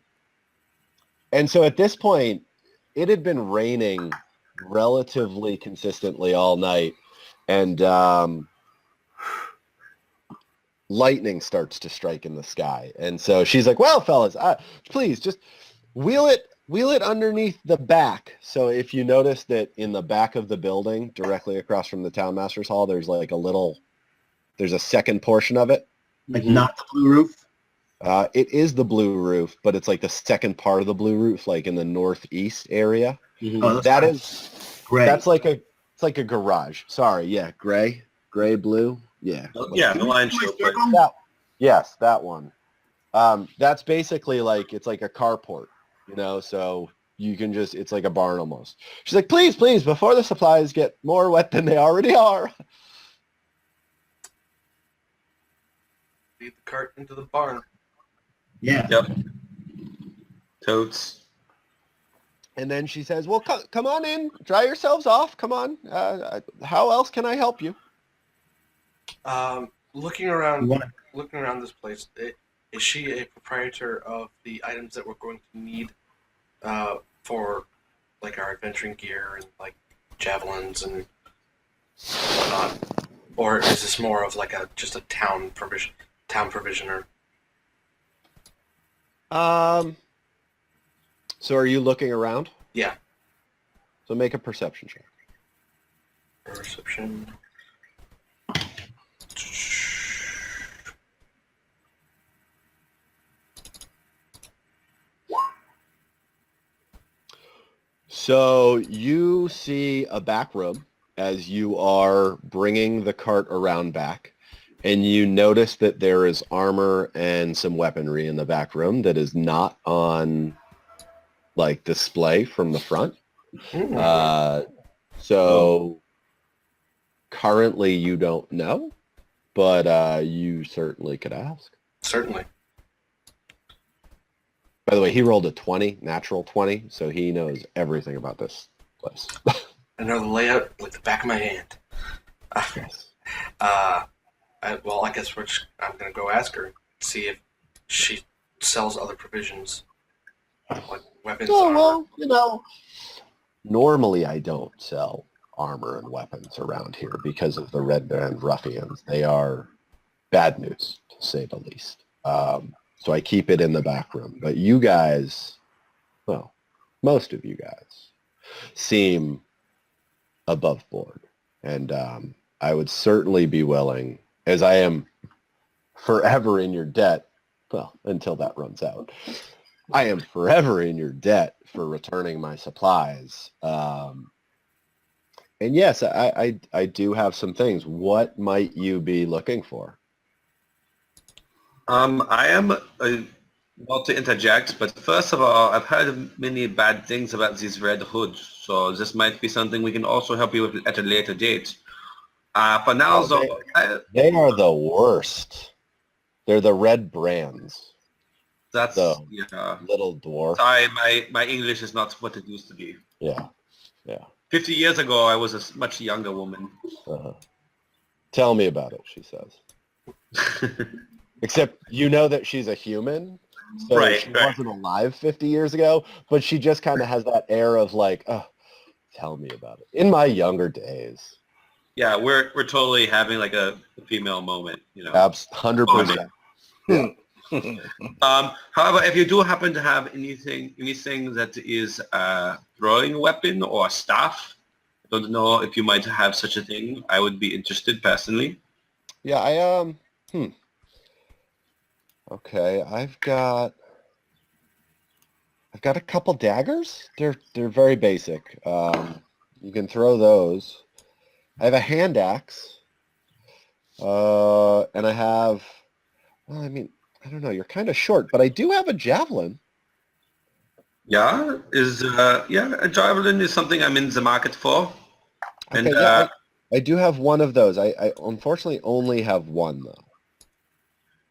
so at this point, it had been raining relatively consistently all night, and lightning starts to strike in the sky. And so she's like, well, fellas, please just wheel it underneath the back. So if you notice that in the back of the building, directly across from the Townmaster's Hall, there's a second portion of it. Like not the blue roof? It is the blue roof, but it's like the second part of the blue roof, like in the northeast area. Oh, That is gray. That's it's like a garage. Sorry, yeah, gray, blue, yeah. Yeah, the line show. But Yes, that one. That's basically it's like a carport, so you can it's like a barn almost. She's like, please, before the supplies get more wet than they already are. Lead the cart into the barn. Yeah. Yep. Totes. And then she says, well, come on in, dry yourselves off. Come on. How else can I help you? Looking around this place, is she a proprietor of the items that we're going to need for like our adventuring gear and like javelins and whatnot, or is this more of like just a town provisioner? So are you looking around? Yeah. So make a perception check. Perception. So you see a back room as you are bringing the cart around back, and you notice that there is armor and some weaponry in the back room that is not on display from the front. So currently you don't know, but you certainly could ask. Certainly. By the way, he rolled a 20, natural 20, so he knows everything about this place. I know the layout like the back of my hand. Yes. I guess I'm going to go ask her, see if she sells other provisions, like weapons. Oh, well, normally I don't sell armor and weapons around here because of the Red Band ruffians. They are bad news, to say the least. So I keep it in the back room. But you guys, well, most of you guys seem above board. And I would certainly be willing, as I am forever in your debt, well, until that runs out. I am forever in your debt for returning my supplies. And yes, I do have some things. What might you be looking for? I am not to interject, but first of all, I've heard many bad things about these red hoods, so this might be something we can also help you with at a later date. For now, they are the worst. They're the red brands. That's little dwarf. Sorry, my English is not what it used to be. Yeah. 50 years ago, I was a much younger woman. Uh-huh. Tell me about it, she says. Except you know that she's a human, so she wasn't alive 50 years ago, but she just kind of has that air of tell me about it. In my younger days. Yeah, we're totally having like a female moment, 100%. However, if you do happen to have anything that is a throwing weapon or a staff, don't know if you might have such a thing. I would be interested personally. Yeah, Okay, I've got a couple daggers. They're very basic. You can throw those. I have a hand axe. And I have, well, I mean, I don't know. You're kind of short, but I do have a javelin. Yeah, a javelin is something I'm in the market for. And Okay, yeah, I do have one of those. I unfortunately only have one though.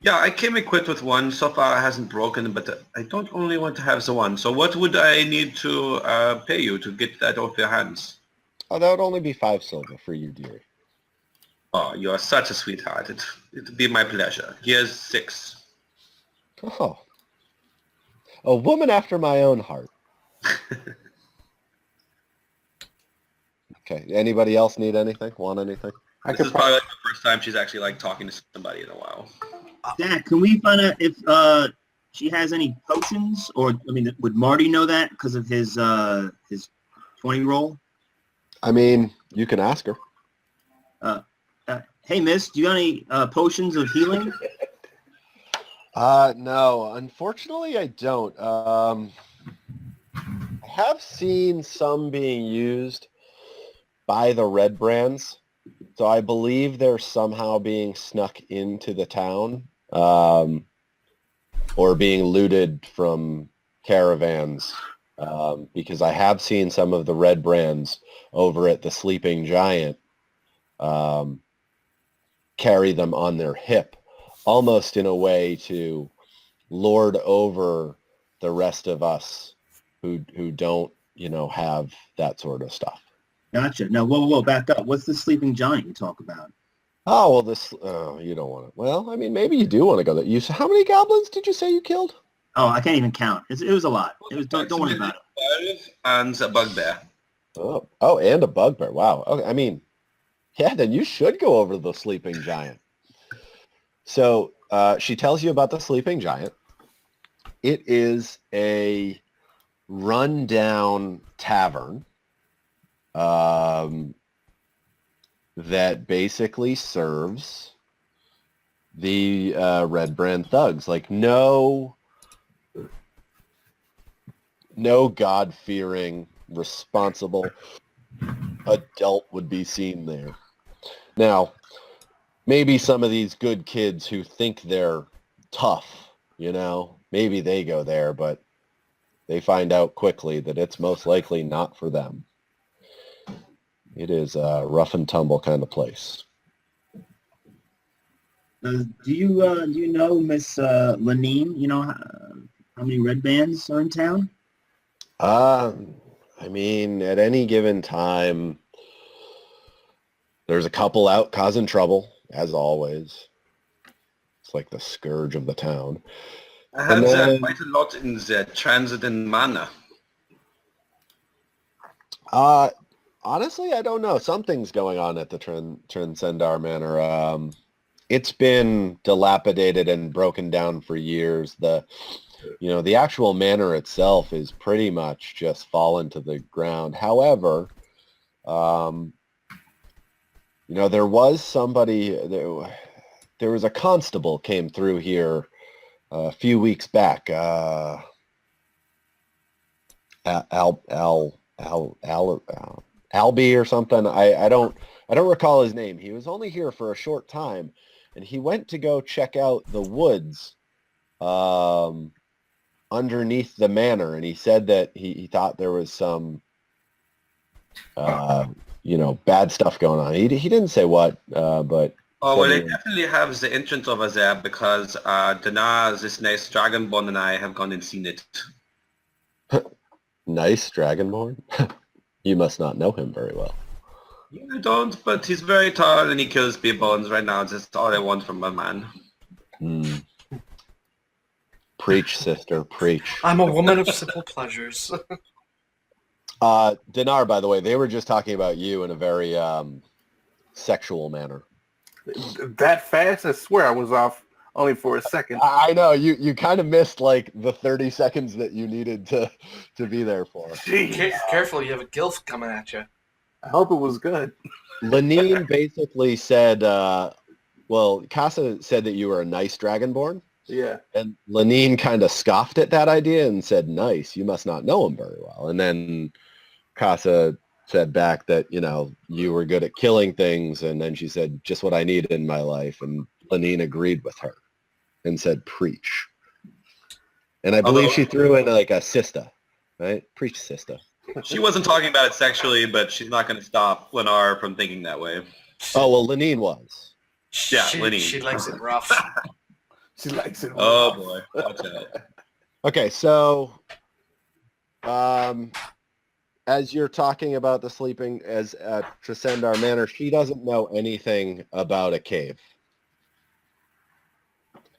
yeah, I came equipped with one. So far, it hasn't broken, but I don't only want to have the one. So what would I need to pay you to get that off your hands? Oh, that would only be 5 silver for you, dearie. Oh, you are such a sweetheart. It'd be my pleasure. Here's 6. Oh, a woman after my own heart. Okay, anybody else need anything? Want anything? I This could is probably, probably like the first time she's actually like talking to somebody in a while. Zach, can we find out if she has any potions, or I mean, would Marty know that because of his 20 roll? I mean, you can ask her. Hey, Miss, do you got any potions of healing? No, unfortunately I don't. I have seen some being used by the red brands, so I believe they're somehow being snuck into the town, or being looted from caravans, because I have seen some of the red brands over at the Sleeping Giant carry them on their hip, almost in a way to lord over the rest of us who don't, have that sort of stuff. Gotcha. Now, whoa, back up. What's the sleeping giant you talk about? Oh, you don't want to. Well, I mean, maybe you do want to go there. How many goblins did you say you killed? Oh, I can't even count. It was a lot. It was. Don't worry about it. And a bugbear. Oh, and a bugbear. Wow. Okay, I mean, yeah, then you should go over to the Sleeping Giant. So she tells you about the Sleeping Giant. It is a rundown tavern that basically serves the Red Brand thugs. Like no God-fearing, responsible adult would be seen there. Now, maybe some of these good kids who think they're tough, maybe they go there, but they find out quickly that it's most likely not for them. It is a rough and tumble kind of place. Do you know Miss Lanine? You know how many red bands are in town? I mean, at any given time, there's a couple out causing trouble, as always. It's like the scourge of the town. I had quite a lot in the transit and mana. Honestly, I don't know. Something's going on at the Transcendar Manor. It's been dilapidated and broken down for years. The actual manor itself is pretty much just fallen to the ground. However, there was somebody, there was a constable came through here a few weeks back. Albie or something. I don't recall his name. He was only here for a short time, and he went to go check out the woods underneath the manor, and he said that he thought there was some bad stuff going on. He didn't say what, but oh well, they definitely have the entrance over there because Dana, this nice dragonborn, and I have gone and seen it. Nice dragonborn. You must not know him very well. Yeah, I don't, but he's very tall and he kills people, and right now that's all I want from a man. Preach, sister, preach. I'm a woman of simple pleasures. Dinar, by the way, they were just talking about you in a very sexual manner. that fast? I swear I was off only for a second. I know you kind of missed like the 30 seconds that you needed to be there for. Jeez. Careful, you have a gilf coming at you. I hope it was good. Lenine basically said, well, Casa said that you were a nice dragonborn. Yeah. And Lenine kind of scoffed at that idea and said, nice, you must not know him very well. And then Casa said back that, you were good at killing things. And then she said, just what I need in my life. And Lenine agreed with her and said, preach. And I believe she threw in like a sister, right? Preach sister. She wasn't talking about it sexually, but she's not going to stop Lennar from thinking that way. Oh, well, Lenine was. Yeah, she, Lenine. she likes it rough. She likes it. Oh, boy. Watch out. Okay, so as you're talking about the sleeping as Tresendar Manor, she doesn't know anything about a cave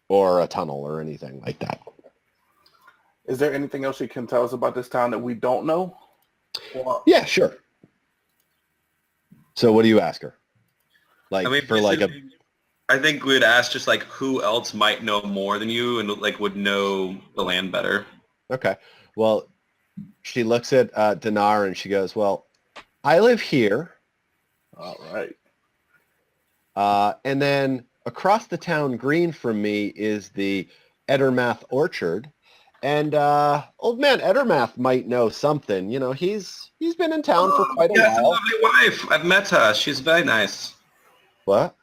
or a tunnel or anything like that. Is there anything else you can tell us about this town that we don't know? Yeah, sure. So what do you ask her? Like, I mean, for like a... I think we'd ask just like who else might know more than you and like would know the land better. Okay. Well, she looks at Dinar and she goes, well, I live here. All right. And then across the town green from me is the Edermath Orchard. And old man Edermath might know something. He's been in town for quite a That's a while. lovely wife. I've met her. She's very nice. What?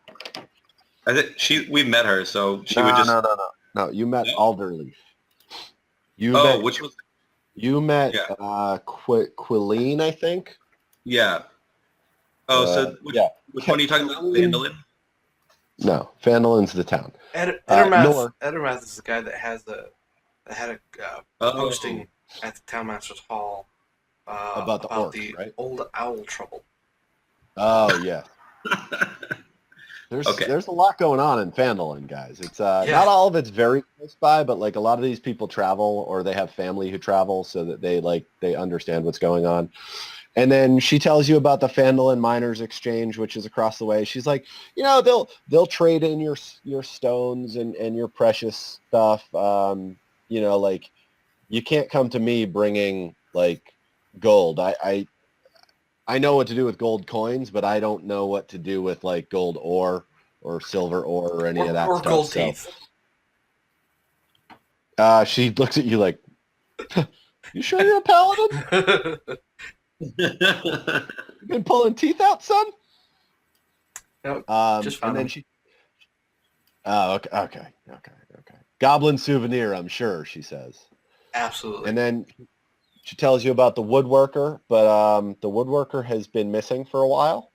I think we've met her, so she would just. No, you met No? Alderleaf. Which was? You met Yeah. Quilleen, I think. Yeah. Oh, so which one are you talking about? Phandalin? No, Phandelin's the town. Edermath is the guy that had a posting at the Townmaster's Hall About the orcs, right? old owl trouble. Oh, yeah. There's a lot going on in Phandelin, guys. It's not all of it's very close by, but like a lot of these people travel or they have family who travel so that they understand what's going on. And then she tells you about the Phandelin Miners Exchange, which is across the way. She's like, they'll trade in your stones and your precious stuff. Like you can't come to me bringing like gold. I know what to do with gold coins, but I don't know what to do with like gold ore or silver ore or any of that or stuff. gold teeth. She looks at you like, you sure you're a paladin? You been pulling teeth out, son? No, just and found then them. she. Oh, okay. Goblin souvenir, I'm sure, she says. Absolutely. And then she tells you about the woodworker, but the woodworker has been missing for a while,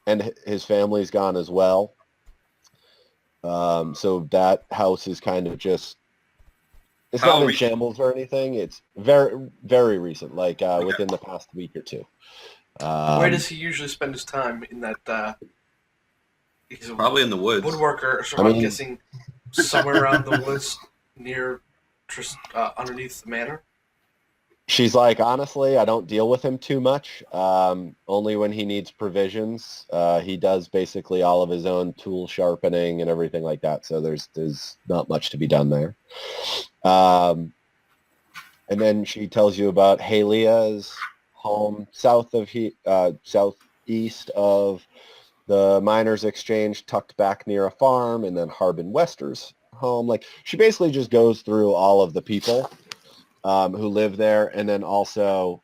and his family's gone as well. So that house is kind of just, it's How not in recent? shambles or anything. It's very, very recent, like within the past week or two. Where does he usually spend his time in that? He's a Probably in the woods. woodworker, so I I'm mean- guessing somewhere around the woods near, underneath the manor. She's like, honestly, I don't deal with him too much. Only when he needs provisions. He does basically all of his own tool sharpening and everything like that. So there's not much to be done there. And then she tells you about Halia's home southeast of the Miners Exchange, tucked back near a farm, and then Harbin Wester's home. Like she basically just goes through all of the people who live there, and then also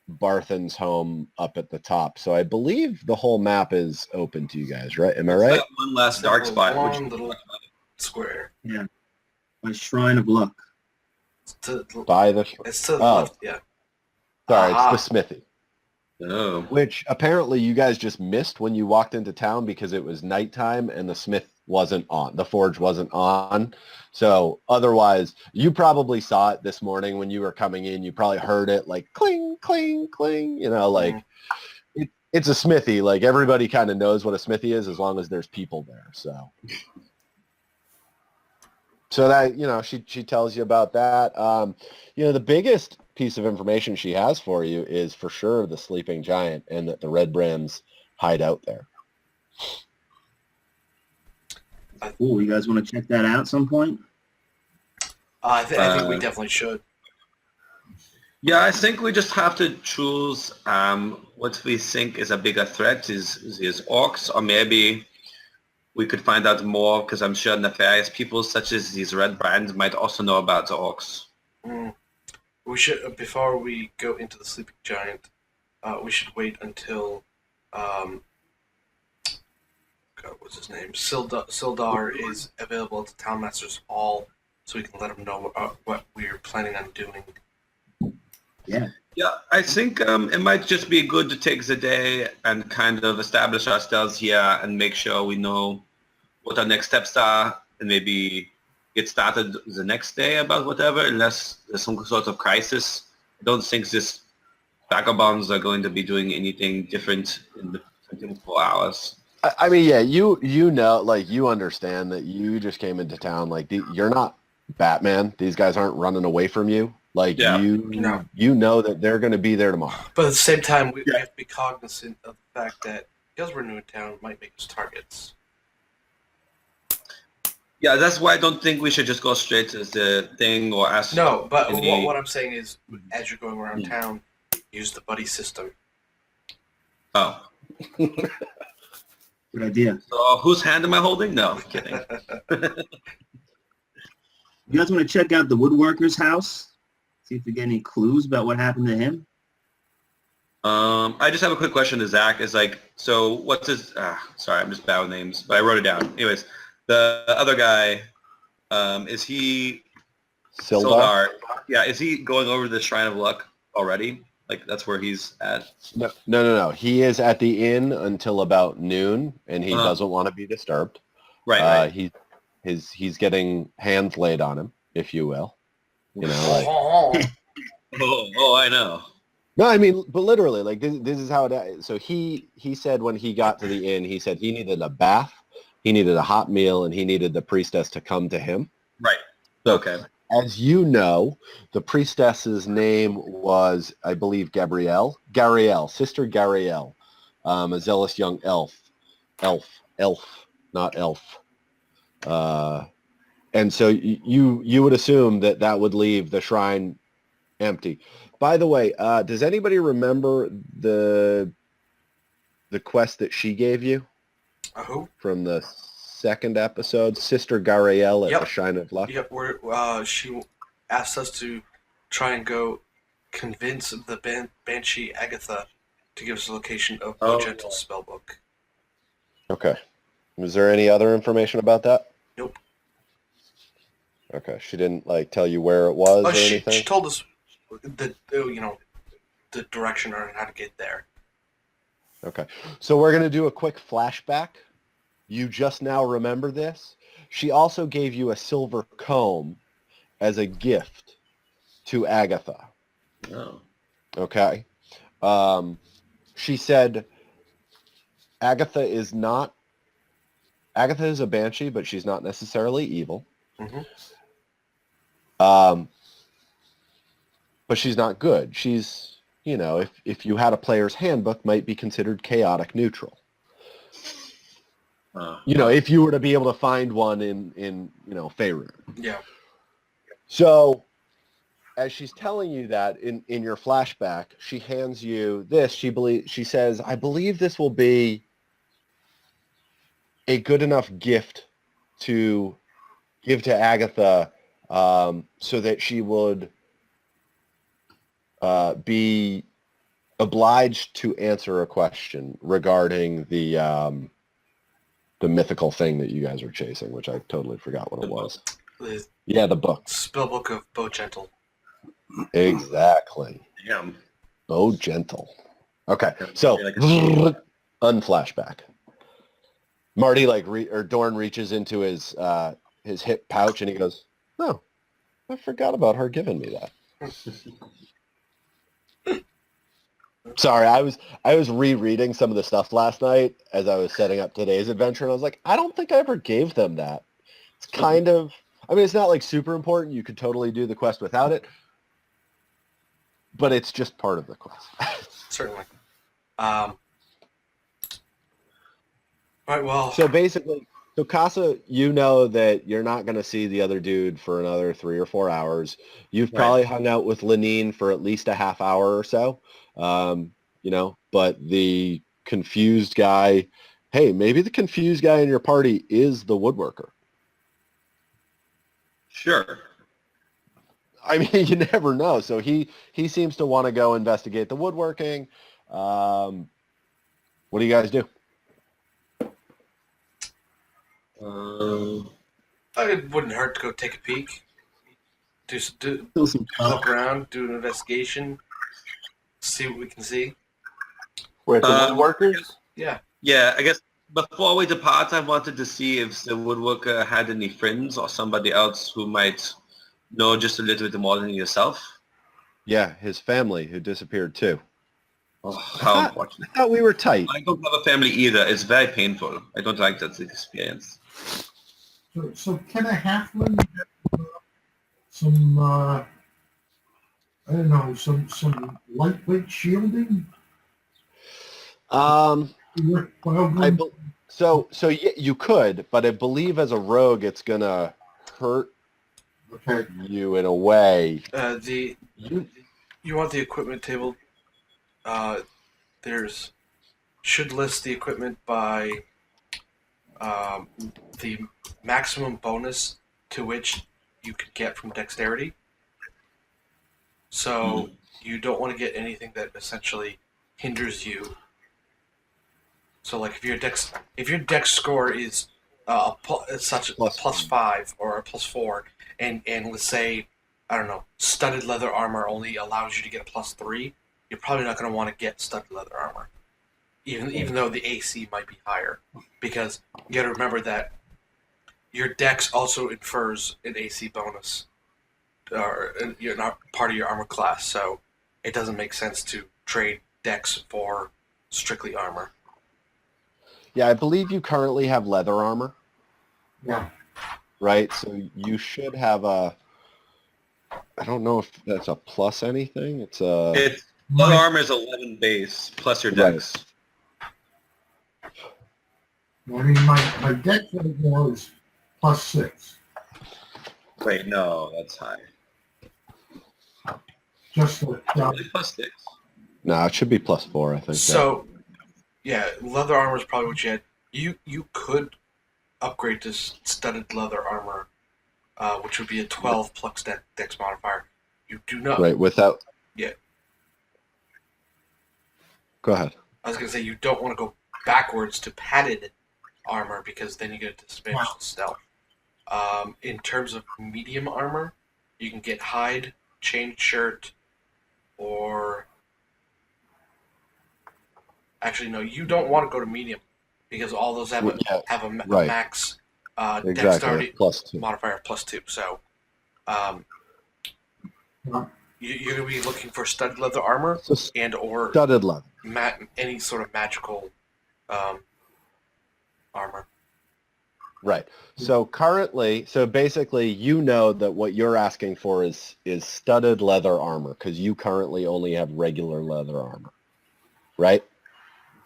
Barthen's home up at the top. So I believe the whole map is open to you guys, right? Am I right? That one last dark spot. Long Which, little square. My Shrine of Luck. It's to By the the Oh. left, yeah. sorry, Aha. it's the smithy, oh. which apparently you guys just missed when you walked into town because it was nighttime and the smith wasn't on. The forge wasn't on. So otherwise, you probably saw it this morning when you were coming in. You probably heard it like cling, cling, cling. Like it's a smithy. Like everybody kind of knows what a smithy is as long as there's people there. So that, she tells you about that. The biggest piece of information she has for you is for sure the sleeping giant and that the Red Brands hide out there. Ooh, you guys want to check that out at some point? I think we definitely should. Yeah, I think we just have to choose what we think is a bigger threat. Is orcs, or maybe we could find out more because I'm sure nefarious people such as these red brands might also know about the orcs. Mm. We should, before we go into the sleeping giant, we should wait until, God, what's his name? Sildar is available at the Townmaster's Hall, so we can let him know what we're planning on doing. Yeah. Yeah, I think it might just be good to take the day and kind of establish ourselves here and make sure we know what our next steps are and maybe get started the next day about whatever, unless there's some sort of crisis. I don't think this vagabonds are going to be doing anything different in the 24 hours. I mean, yeah, you know, like you understand that you just came into town. Like you're not Batman. These guys aren't running away from you. Like Yeah. No. you know that they're going to be there tomorrow. But at the same time, we have to be cognizant of the fact that because we're new in town, it might make us targets. Yeah, that's why I don't think we should just go straight to the thing or ask. No, but any- what I'm saying is, as you're going around town, use the buddy system. Oh, Good idea. so whose hand am I holding? No, kidding. You guys want to check out the woodworker's house? See if we get any clues about what happened to him? I just have a quick question to Zach. Is like, so what's his? Sorry, I'm just bad with names, but I wrote it down. Anyways, the other guy, is he Sildar? Yeah, is he going over to the Shrine of Luck already? Like that's where he's at. No. He is at the inn until about noon, and he Uh-huh. doesn't want to be disturbed. Right. He's getting hands laid on him, if you will. You know, like Oh, I know. no, I mean, but literally, like this is how it. So he said when he got to the inn, he said he needed a bath, he needed a hot meal, and he needed the priestess to come to him. Right. So, Okay. as you know, the priestess's name was, I believe, Gariel, Sister Gariel, a zealous young elf, not elf. And so you would assume that would leave the shrine empty. By the way, does anybody remember the quest that she gave you Who? from the second episode, Sister Gariel at Yep. the Shrine of Luck? Yep. She asked us to try and go convince the Banshee Agatha to give us a location of Oh. Gentle's spellbook. Okay. Was there any other information about that? Nope. Okay. She didn't like tell you where it was or She anything? told us the direction on how to get there. Okay. So we're going to do a quick flashback. You just now remember this. She also gave you a silver comb as a gift to Agatha. Oh. Okay. She said Agatha is a banshee, but she's not necessarily evil. Mhm. But she's not good. She's, if you had a player's handbook, might be considered chaotic neutral. If you were to be able to find one in Faerun. Yeah. So as she's telling you that in your flashback, she hands you this. She says, I believe this will be a good enough gift to give to Agatha so that she would be obliged to answer a question regarding the mythical thing that you guys are chasing, which I totally forgot what it was. The Yeah, the book. spellbook of Bo Gentle. Exactly. Damn. Bo Gentle. Okay, so Like unflashback. Marty Dorn reaches into his hip pouch and he goes, "Oh, I forgot about her giving me that." Sorry, I was rereading some of the stuff last night as I was setting up today's adventure, and I was like, I don't think I ever gave them that. It's kind of, I mean, it's not like super important. You could totally do the quest without it, but it's just part of the quest. Certainly. All right. Well. So basically, So Casa, you know that you're not going to see the other dude for another 3 or 4 hours. You've Right. probably hung out with Lenine for at least a half hour or so. But the confused guy, hey, maybe the confused guy in your party is the woodworker. Sure. I mean, you never know. So he seems to want to go investigate the woodworking. What do you guys do? It wouldn't hurt to go take a peek. Do Still some look around, do an investigation, see what we can see. With the Um, woodworkers? Yeah. Yeah, I guess before we depart, I wanted to see if the woodworker had any friends or somebody else who might know just a little bit more than yourself. Yeah, his family who disappeared too. Oh, how unfortunate. I thought we were tight. I don't have a family either. It's very painful. I don't like that experience. So can a halfling have some, I don't know, some lightweight shielding? Um, Well, you could, but I believe as a rogue, it's gonna hurt okay. you in a way. You want the equipment table? There's should list the equipment by the maximum bonus to which you could get from dexterity. So you don't want to get anything that essentially hinders you. So like if your dex score is such a +5 or a +4, and let's say, I don't know, studded leather armor only allows you to get a +3, you're probably not going to want to get studded leather armor, even though the AC might be higher, because you got to remember that your dex also infers an AC bonus, or you're not part of your armor class, so it doesn't make sense to trade dex for strictly armor. Yeah, I believe you currently have leather armor, Yeah. right? So you should have a. I don't know if that's a plus anything. It's a. It's leather armor is 11 base plus your dex. I mean, my dex right now is +6. Wait, no, that's high. Just that, Probably +6. No, it should be +4. I think. So, yeah, leather armor is probably what you had. You could upgrade to studded leather armor, which would be a 12 plus dex modifier. You do not. Right, without. Yeah. Go ahead. I was gonna say you don't want to go backwards to padded armor because then you get a disadvantage to stealth. In terms of medium armor, you can get hide, chain shirt, or actually no, you don't want to go to medium because all those have a max dexterity +2 modifier of +2. So you're gonna be looking for studded leather armor and or studded leather. Any sort of magical armor. Right. So currently, basically, you know that what you're asking for is studded leather armor because you currently only have regular leather armor, right?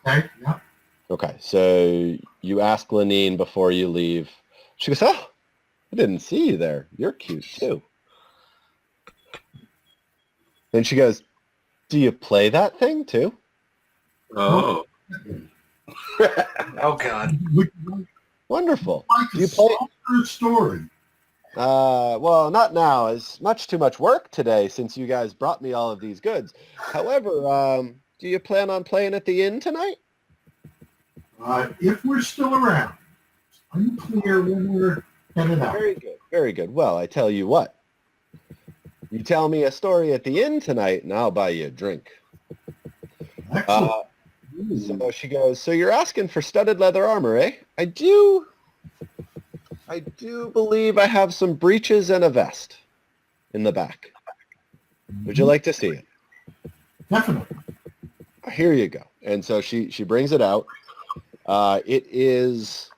okay, yeah. Okay. So you ask Lenine before you leave. She goes, "Oh, I didn't see you there. You're cute too." Then she goes, "Do you play that thing too?" Oh. Oh God. Would you Wonderful. like Do you a play? softer story? Well, not now. It's much too much work today since you guys brought me all of these goods. However, do you plan on playing at the inn tonight? If we're still around. Unclear when we're headed out. Very good. Very good. Well, I tell you what. You tell me a story at the inn tonight, and I'll buy you a drink. Excellent. So she goes, "So you're asking for studded leather armor, eh? I do believe I have some breeches and a vest in the back. Would you like to see it?" Definitely. Here you go. And so she brings it out. It is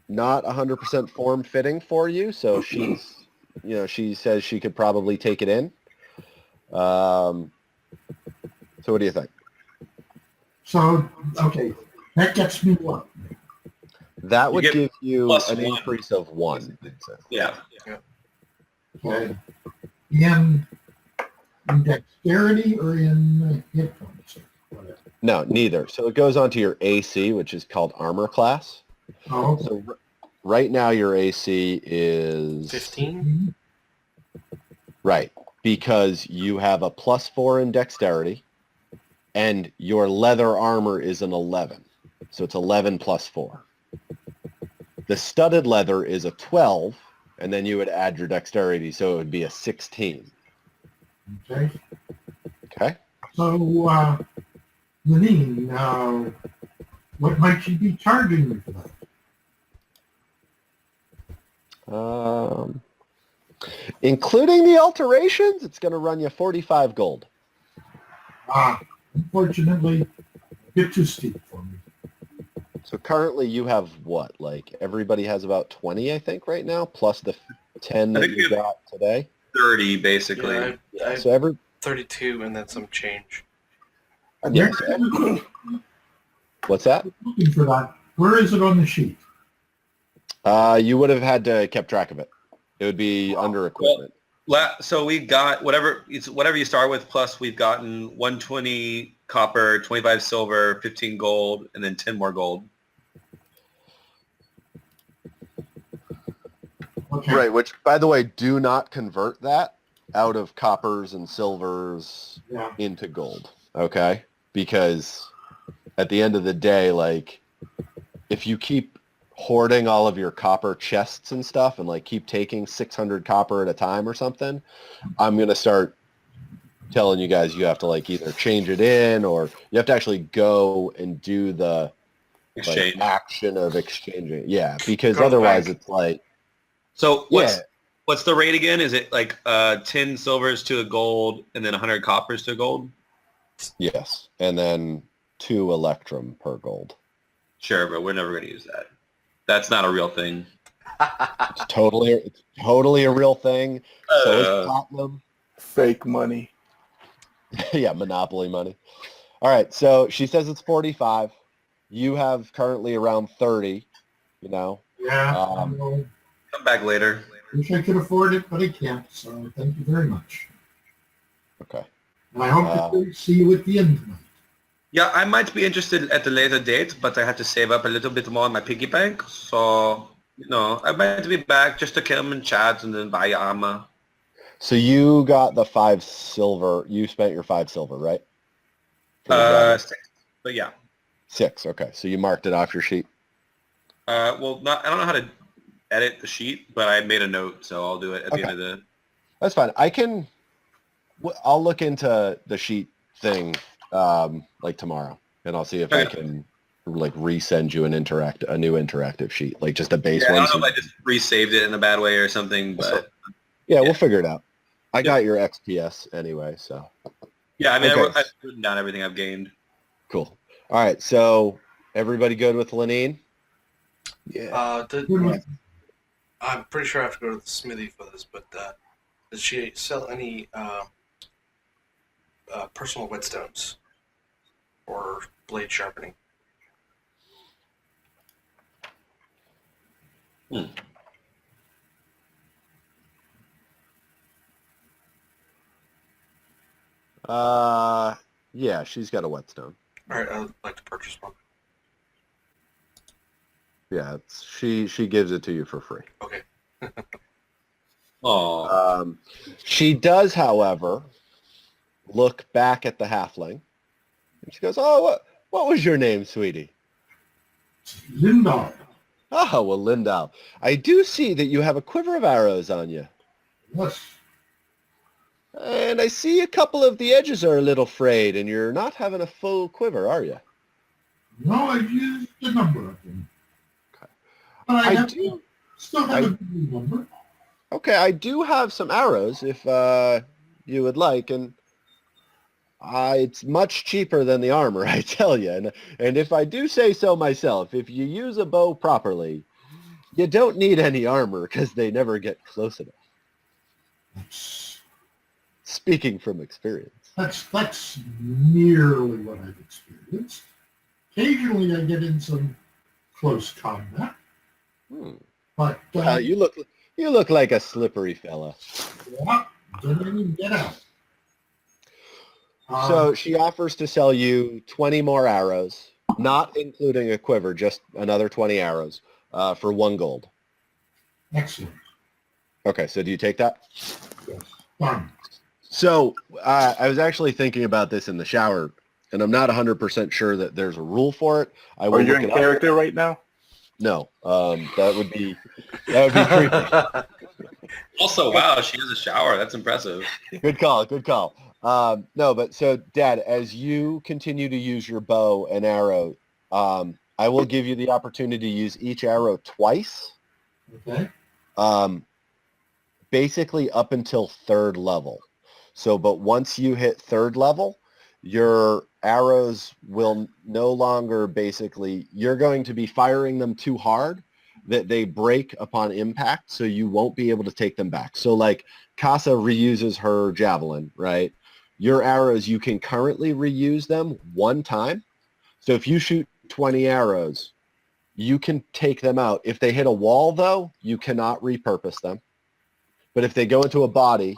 not 100% form fitting for you, so she says she could probably take it in. So what do you think? So, okay, that gets me what? That would get give you plus an 1. increase of 1. So, Yeah. Okay. In dexterity or in hit points? Whatever. no, neither. So it goes on to your AC, which is called armor class. Oh, okay. So right now your AC is 15? right, because you have a +4 in dexterity, and your leather armor is an 11. So it's 11 plus 4. The studded leather is a 12, and then you would add your dexterity, so it would be a 16. Okay. Okay? So, Lenine, what might you be charging me for that? Including the alterations, it's going to run you 45 gold. Unfortunately, a bit too steep for me. So currently you have what? Like everybody has about 20, I think, right now, plus the 10 I that think you we have- got today. 30, basically. Yeah, I So every 32 and then some change. yeah, so what's that? Looking for that. Where is it on the sheet? You would have had to kept track of it. It would be under equipment. So we got whatever you start with, plus we've gotten 120 copper, 25 silver, 15 gold, and then 10 more gold. Okay. Right, which, by the way, do not convert that out of coppers and silvers Yeah. into gold, okay? Because at the end of the day, like, if you keep hoarding all of your copper chests and stuff and, like, keep taking 600 copper at a time or something, I'm going to start telling you guys you have to, like, either change it in or you have to actually go and do the Exchange. like, action of exchanging. Yeah, because Go to the otherwise bank. it's like, So what's the rate again? Is it like 10 silvers to a gold and then 100 coppers to a gold? yes, and then 2 electrum per gold. Sure, but we're never going to use that. That's not a real thing. It's totally a real thing. So is platinum. Fake money. Yeah, monopoly money. All right, so she says it's 45. You have currently around 30, you know. Yeah. Um, Come back later. Wish I could afford it, but I can't. So thank you very much. Okay. And I hope to see you at the end tonight. Yeah, I might be interested at a later date, but I have to save up a little bit more in my piggy bank. So, I might be back just to come and chat and then buy armor. So you got the 5 silver. You spent your 5 silver, right? For the dragon? 6. But yeah. 6, okay. So you marked it off your sheet. I don't know how to edit the sheet, but I made a note, so I'll do it at the end of the... That's fine. I'll look into the sheet thing like tomorrow, and I'll see if I can like resend you a new interactive sheet, like just a base one. I don't know if I just resaved it in a bad way or something, but... Yeah, we'll figure it out. I got your XPS anyway, so... Yeah, I mean, Okay. I've written down everything I've gained. Cool. All right, so everybody good with Lenine? Yeah. I'm pretty sure I have to go to the smithy for this, but does she sell any personal whetstones or blade sharpening? Yeah, she's got a whetstone. All right, I would like to purchase one. Yeah, she gives it to you for free. Okay. Oh. She does, however, look back at the halfling, and she goes, "Oh, what was your name, sweetie?" Lindau. Oh, well, Lindau, I do see that you have a quiver of arrows on you. Yes. And I see a couple of the edges are a little frayed, and you're not having a full quiver, are you? No, I used a number of them. Okay. But still have a good number. Okay, I do have some arrows if you would like, and it's much cheaper than the armor, I tell you. And if I do say so myself, if you use a bow properly, you don't need any armor because they never get close enough. Speaking from experience. That's nearly what I've experienced. Occasionally I get in some close combat. Hmm. But You look like a slippery fella. yeah, get in and get out. So she offers to sell you 20 more arrows, not including a quiver, just another 20 arrows for 1 gold. Excellent. Okay, so do you take that? Yes. Done. So I was actually thinking about this in the shower, and I'm not 100% sure that there's a rule for it. I will Are you look in it up. character right now? No, that would be creepy. Also, wow, she has a shower. That's impressive. Good call. Good call. No, but so, Dad, as you continue to use your bow and arrow, I will give you the opportunity to use each arrow twice, Okay. basically up until 3rd level. So, but once you hit 3rd level, your arrows will no longer basically, you're going to be firing them too hard that they break upon impact, so you won't be able to take them back. So like Casa reuses her javelin, right? Your arrows, you can currently reuse them 1 time. So if you shoot 20 arrows, you can take them out. If they hit a wall, though, you cannot repurpose them. But if they go into a body,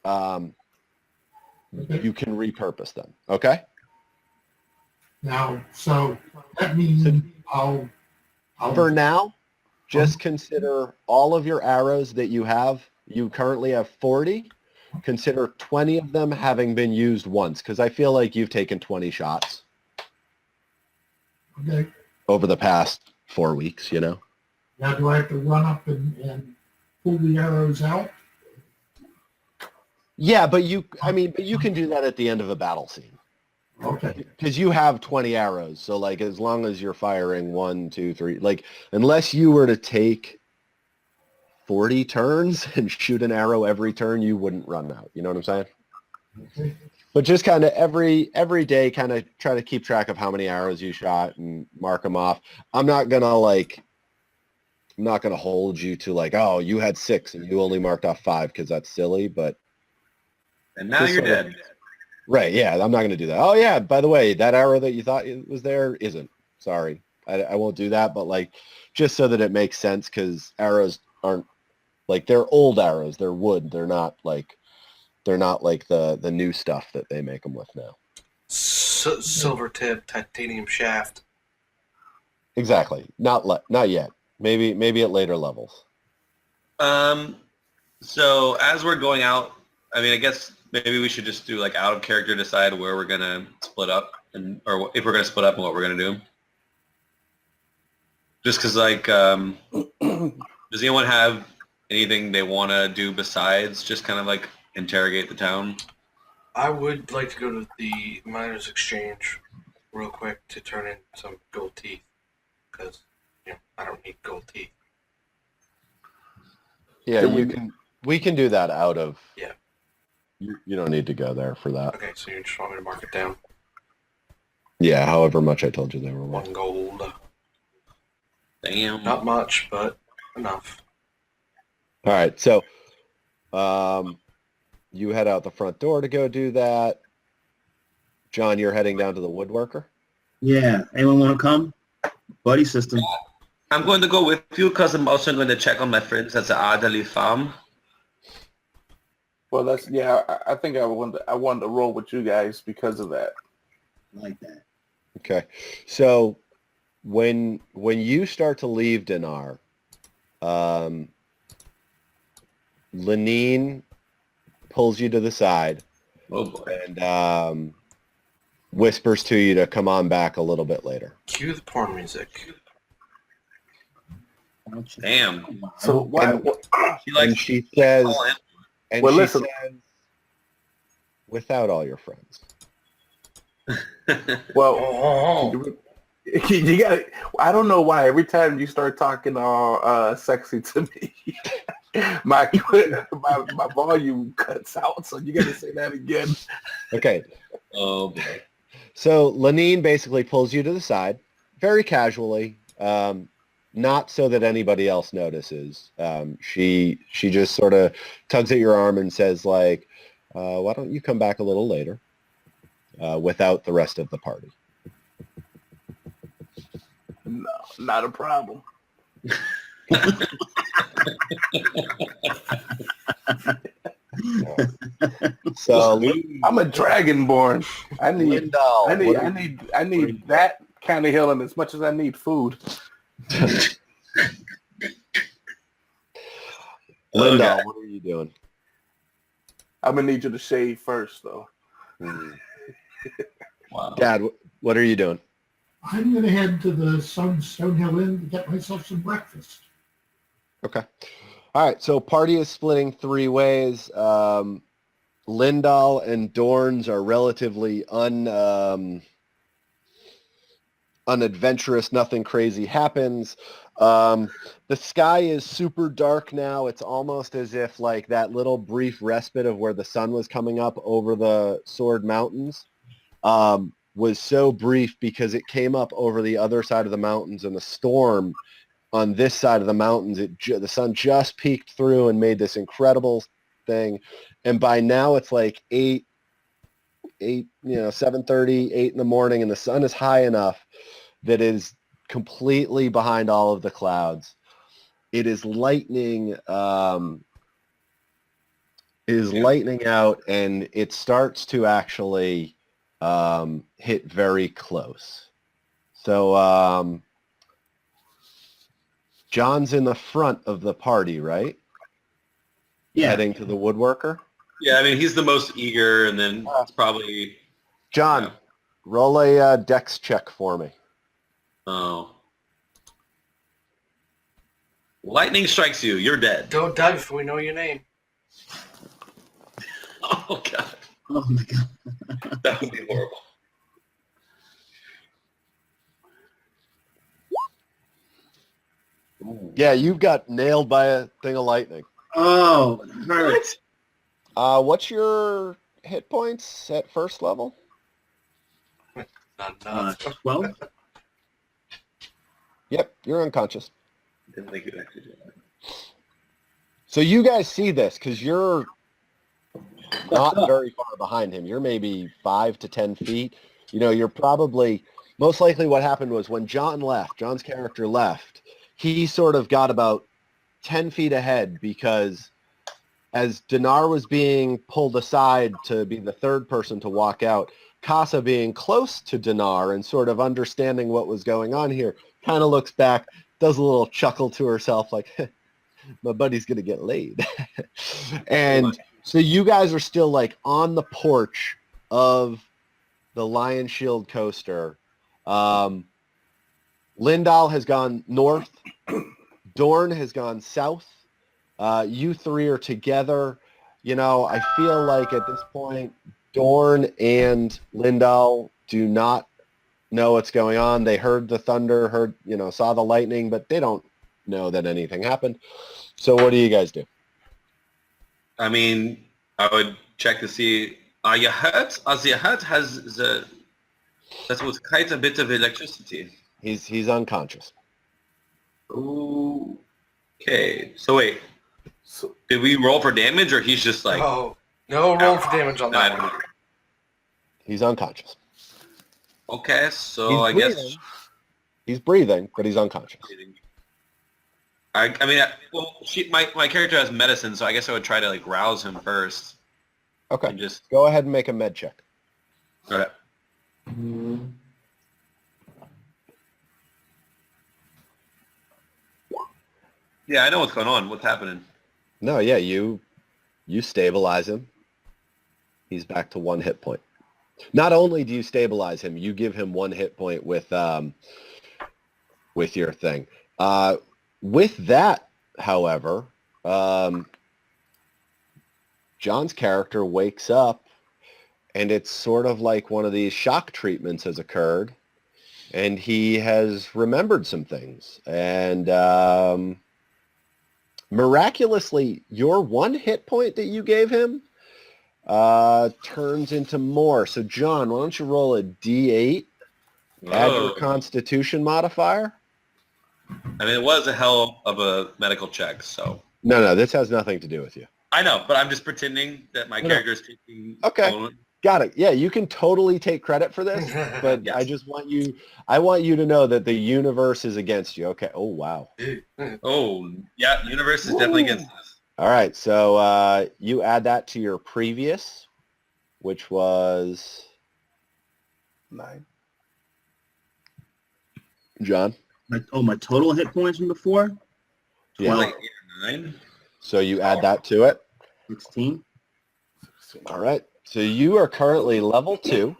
you can repurpose them. Okay? Now, so that means I'll For now, just consider all of your arrows that you have. You currently have 40. Consider 20 of them having been used once, because I feel like you've taken 20 shots okay. over the past 4 weeks, you know? Now, do I have to run up and pull the arrows out? Yeah, but you can do that at the end of a battle scene. Okay. Because you have 20 arrows. So, like, as long as you're firing 1, 2, 3, like, unless you were to take 40 turns and shoot an arrow every turn, you wouldn't run out. You know what I'm saying? Okay. But just kind of every day, kind of try to keep track of how many arrows you shot and mark them off. I'm not going to hold you to like, oh, you had 6 and you only marked off 5 because that's silly. But And now just you're sort of- dead. Right. Yeah. I'm not going to do that. Oh, yeah. By the way, that arrow that you thought was there isn't. Sorry. I won't do that. But like, just so that it makes sense, because arrows aren't like, they're old arrows. They're wood. They're not like the new stuff that they make them with now. Silver tip, titanium shaft. Exactly. Not yet. Maybe at later levels. So as we're going out, I mean, I guess maybe we should just do like out of character, decide where we're gonna split up, or if we're gonna split up and what we're gonna do. Just because, like, does anyone have anything they want to do besides just kind of like interrogate the town? I would like to go to the miners' exchange real quick to turn in some gold teeth, because I don't need gold teeth. Yeah, we can do that out of. Yeah. You don't need to go there for that. Okay, so you just want me to mark it down? Yeah, however much I told you they were worth. 1 gold. Damn. Not much, but enough. All right, so you head out the front door to go do that. John, you're heading down to the woodworker? Yeah. Anyone want to come? Buddy system. I'm going to go with you because I'm also going to check on my friends at the Ardely farm. Well, I think I wanted to roll with you guys because of that. I like that. Okay, so when you start to leave Dinar, Lenine pulls you to the side Oh boy. and whispers to you to come on back a little bit later. Cue the porn music. Damn. So why? She likes And she says, Well, listen. without all your friends. Well, Oh, you got. I don't know why. Every time you start talking all sexy to me, my volume cuts out. So you got to say that again. Okay, Oh boy. so Lenine basically pulls you to the side, very casually, not so that anybody else notices. She just sort of tugs at your arm and says, like, why don't you come back a little later without the rest of the party? No, not a problem. So I'm a dragonborn. I need Lindal, I need that kind of healing as much as I need food. Lindal, what are you doing? I'm gonna need you to shave first, though. Wow. Dad, what are you doing? I'm going to head to the Stonehill Inn to get myself some breakfast. Okay. All right. So party is splitting three ways. Lindal and Dorns are relatively unadventurous. Nothing crazy happens. The sky is super dark now. It's almost as if like that little brief respite of where the sun was coming up over the Sword Mountains was so brief because it came up over the other side of the mountains in a storm on this side of the mountains. The sun just peeked through and made this incredible thing. And by now it's like 7:30, 8 in the morning, and the sun is high enough that it is completely behind all of the clouds. It is lightning. Lightning out, and it starts to actually hit very close. So John's in the front of the party, right? Yeah. Heading to the woodworker. Yeah, I mean, he's the most eager, and then it's probably... John, Yeah. roll a dex check for me. Oh. Lightning strikes you. You're dead. Don't die before we know your name. Oh, God. Oh my god. That would be horrible. Yeah, you got nailed by a thing of lightning. Oh, it hurts. What's your hit points at first level? Not enough. 12? Yep, you're unconscious. Didn't think you'd actually do that. So you guys see this because you're not very far behind him. You're maybe 5 to 10 feet. You're probably, most likely what happened was when John's character left, he sort of got about 10 feet ahead because as Dinar was being pulled aside to be the third person to walk out, Casa being close to Dinar and sort of understanding what was going on here, kind of looks back, does a little chuckle to herself like, my buddy's going to get laid. And so you guys are still like on the porch of the Lion Shield coaster. Lindal has gone north. Dorn has gone south. You three are together. I feel like at this point, Dorn and Lindal do not know what's going on. They heard the thunder, saw the lightning, but they don't know that anything happened. So what do you guys do? I mean, I would check to see, are you hurt? As your hurt that was quite a bit of electricity. He's unconscious. Okay, so wait, So, did we roll for damage, or he's just like... Oh, no roll for damage on No, I that don't one. know. He's unconscious. Okay, so He's I breathing. guess... He's breathing, but he's unconscious. I mean, my character has medicine, so I guess I would try to like rouse him first. Okay. And just... Go ahead and make a med check. Okay. Yeah, I know what's going on. What's happening? No, yeah, you stabilize him. He's back to 1 hit point. Not only do you stabilize him, you give him 1 hit point with your thing. With that, however, John's character wakes up, and it's sort of like one of these shock treatments has occurred, and he has remembered some things. And miraculously, your 1 hit point that you gave him turns into more. So, John, why don't you roll a D8, add your Constitution modifier? I mean, it was a hell of a medical check, so... No, this has nothing to do with you. I know, but I'm just pretending that my No. character is taking... Okay. Got it. Yeah, you can totally take credit for this, but Yes. I want you to know that the universe is against you. Okay. Oh, wow. Oh, yeah, universe is definitely against us. All right. So you add that to your previous, which was 9. John. My total hit points from before? Yeah. 12, Like 8 or 9. So you add that to it. 16. All right. So you are currently level 2,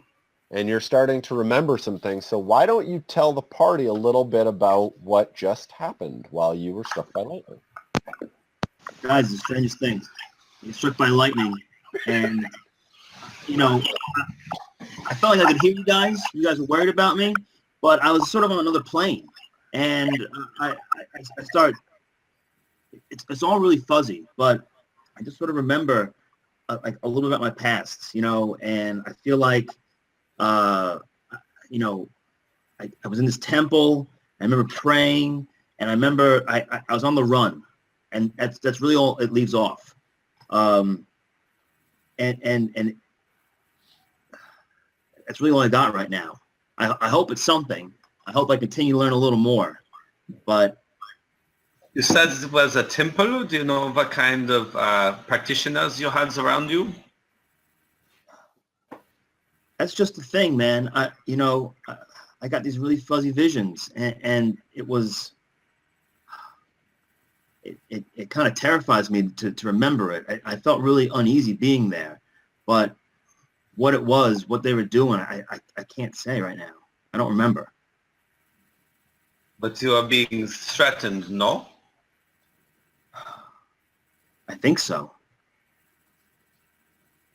and you're starting to remember some things. So why don't you tell the party a little bit about what just happened while you were struck by lightning? Guys, the strangest thing. I get struck by lightning, and, I felt like I could hear you guys. You guys were worried about me, but I was sort of on another plane, and I start. It's all really fuzzy, but I just sort of remember like a little bit about my past, and I feel like, I was in this temple. I remember praying, and I remember I was on the run, and that's really all it leaves off. And that's really all I got right now. I hope it's something. I hope I continue to learn a little more, but. You said it was a temple. Do you know what kind of practitioners you had around you? That's just the thing, man. I got these really fuzzy visions, and it was, it kind of terrifies me to remember it. I felt really uneasy being there, but what it was, what they were doing, I can't say right now. I don't remember. But you are being threatened, no? I think so.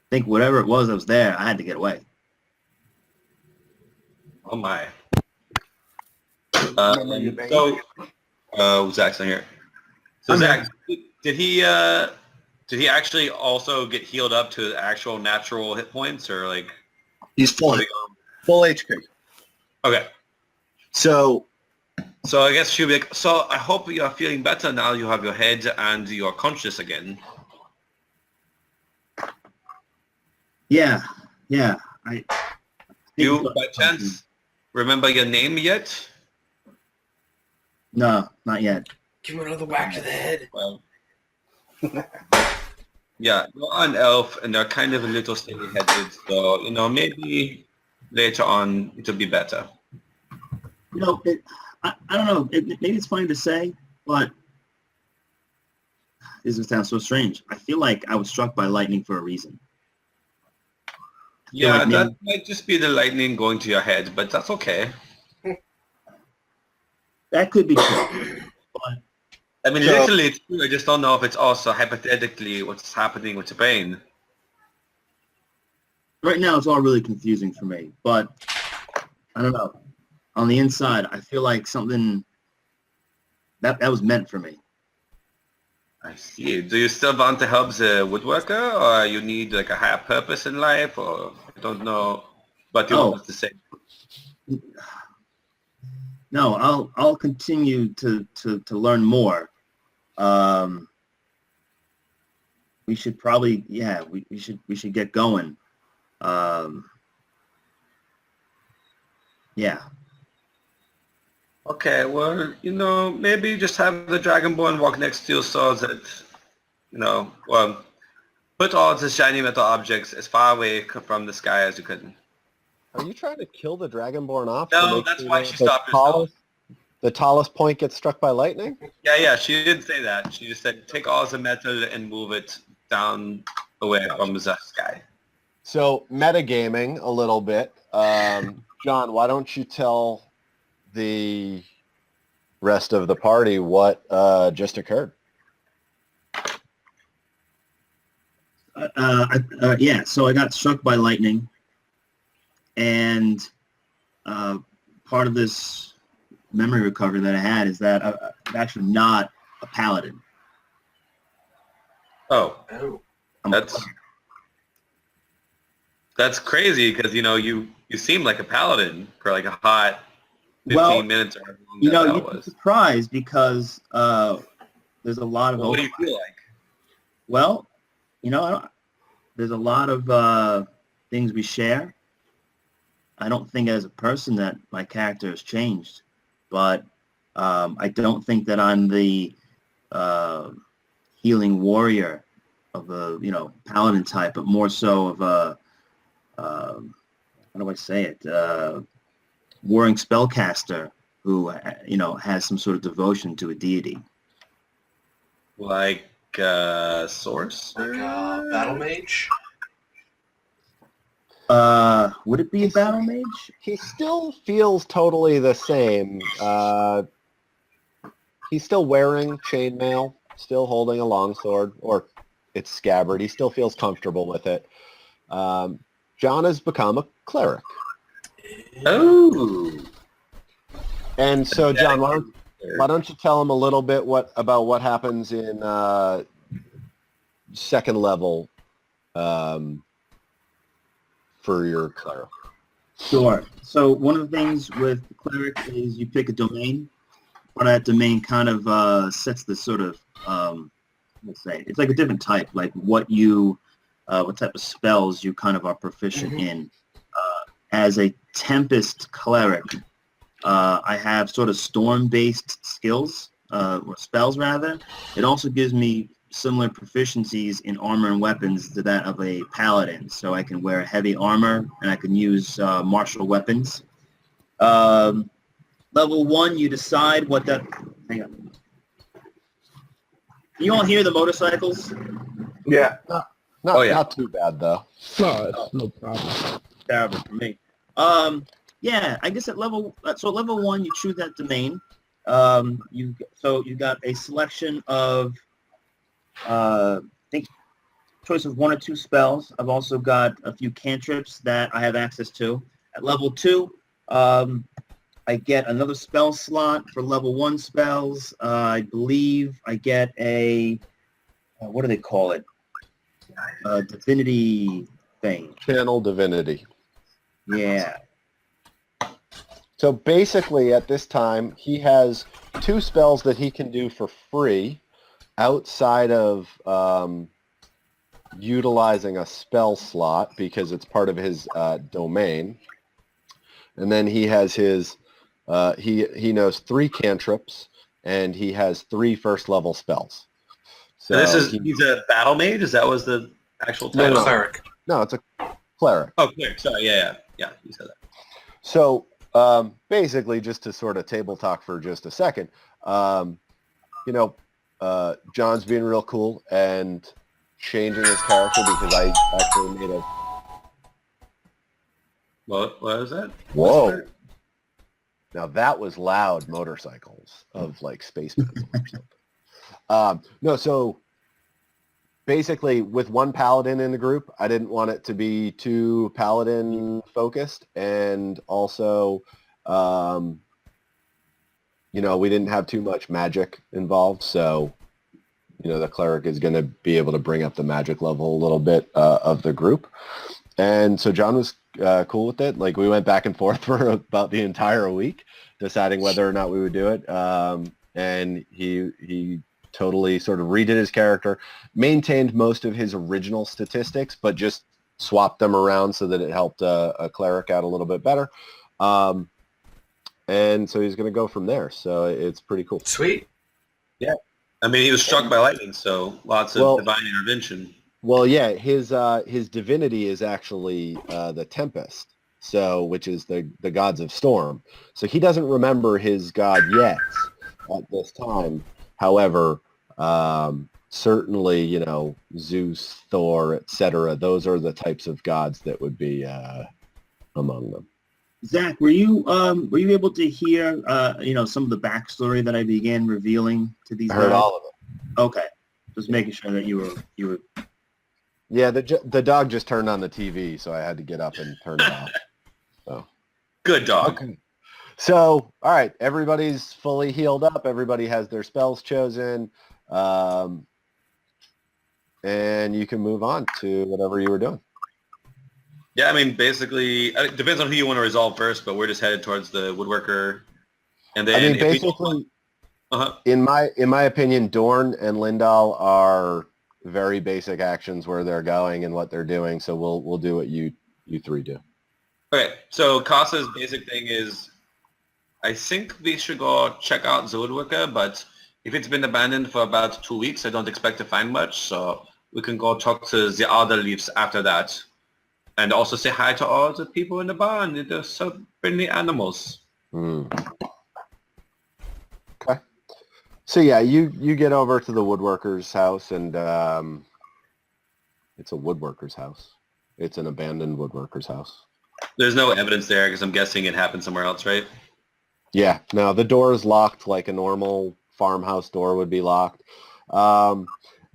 I think whatever it was that was there, I had to get away. Oh my. Remember your name? So, Zach's in here. So Zach, did he actually also get healed up to actual natural hit points, or like? He's full HP. Okay. So So I guess she'll be like, so I hope you are feeling better now. You have your head and you are conscious again. Yeah. You, by chance, remember your name yet? No, not yet. Give him another whack to the head. Well, yeah, you're an elf, and they're kind of a little steady-headed, so, maybe later on it'll be better. I don't know. Maybe it's funny to say, but this is sound so strange. I feel like I was struck by lightning for a reason. Yeah, like that maybe- might just be the lightning going to your head, but that's okay. That could be true. I mean, So- literally it's true. I just don't know if it's also hypothetically what's happening with your brain. Right now, it's all really confusing for me, but I don't know. On the inside, I feel like something that was meant for me. I see. Do you still want to help the woodworker, or you need like a higher purpose in life, or I don't know what you want us to say? No, I'll continue to learn more. We should probably, we should get going. Yeah. Okay, well, maybe just have the Dragonborn walk next to you so that, put all the shiny metal objects as far away from the sky as you can. Are you trying to kill the Dragonborn off? No, to make that's sure why that she the stopped herself. The tallest point gets struck by lightning? Yeah, she didn't say that. She just said take all the metal and move it down away from the sky. So metagaming a little bit. John, why don't you tell the rest of the party what just occurred? So I got struck by lightning, and part of this memory recovery that I had is that I'm actually not a paladin. Oh, Oh. that's crazy because you seem like a paladin for like a hot 15 Well, minutes or however long that you'd be was. surprised because there's a lot of What do you feel like? well, there's a lot of things we share. I don't think as a person that my character has changed, but I don't think that I'm the healing warrior of a paladin type, but more so of a how do I say it? Warring spellcaster who has some sort of devotion to a deity. Like source? Like battle mage. Would it be a battle mage? He still feels totally the same. He's still wearing chainmail, still holding a longsword, or it's scabbard. He still feels comfortable with it. John has become a cleric. Oh. And so, John, why don't you tell him a little bit about what happens in second level for your cleric? Sure. So one of the things with the cleric is you pick a domain. But that domain kind of sets the sort of let's say it's like a different type, like what type of spells you kind of are proficient in. As a Tempest cleric, I have sort of storm-based skills, or spells rather. It also gives me similar proficiencies in armor and weapons to that of a paladin. So I can wear heavy armor and I can use martial weapons. Level 1, you decide what that... Hang on. Can you all hear the motorcycles? Yeah. Not too bad, though. No, it's no problem. Terrible for me. Yeah, I guess at level 1, you choose that domain. You got a selection of, I think, choice of 1 or 2 spells. I've also got a few cantrips that I have access to. At level 2, I get another spell slot for level 1 spells. I believe I get a, what do they call it? Divinity thing. Channel divinity. Yeah. So basically, at this time, he has 2 spells that he can do for free outside of utilizing a spell slot because it's part of his domain. And then he has his, he knows 3 cantrips, and he has 3 first-level spells. So he's a battle mage? Is that was the actual title? No. Cleric. No, it's a cleric. Oh, cleric. Sorry, yeah, you said that. So basically, just to sort of table talk for just a second, John's being real cool and changing his character because I actually made a... What was that? Whoa. Now that was loud motorcycles of like spacemen or something. No, so basically with 1 paladin in the group, I didn't want it to be too paladin focused, and also, we didn't have too much magic involved, so the cleric is going to be able to bring up the magic level a little bit of the group, and so John was cool with it. Like we went back and forth for about the entire week, deciding whether or not we would do it, and he totally sort of redid his character, maintained most of his original statistics, but just swapped them around so that it helped a cleric out a little bit better. And so he's going to go from there. So it's pretty cool. Sweet. Yeah. I mean, he was struck by lightning, so lots of divine intervention. Well, yeah, his divinity is actually the Tempest, which is the gods of storm. So he doesn't remember his god yet at this time. However, certainly, Zeus, Thor, etc. Those are the types of gods that would be among them. Zach, were you able to hear some of the backstory that I began revealing to these I heard guys? all of it. Okay, just making sure that you were. Yeah, the dog just turned on the TV, so I had to get up and turn it off. So. Good dog. Okay. So, all right, everybody's fully healed up. Everybody has their spells chosen. And you can move on to whatever you were doing. Yeah, I mean, basically, it depends on who you want to resolve first, but we're just headed towards the woodworker. And then, I mean, basically, in my opinion, Dorn and Lindahl are very basic actions where they're going and what they're doing. So we'll do what you You three do. Okay, so Casa's basic thing is, I think we should go check out the woodworker, but if it's been abandoned for about 2 weeks, I don't expect to find much, so we can go talk to the other leaves after that. And also say hi to all the people in the barn. They're so friendly animals. Okay. So yeah, you get over to the woodworker's house, and it's a woodworker's house. It's an abandoned woodworker's house. There's no evidence there because I'm guessing it happened somewhere else, right? Yeah. Now the door is locked like a normal farmhouse door would be locked.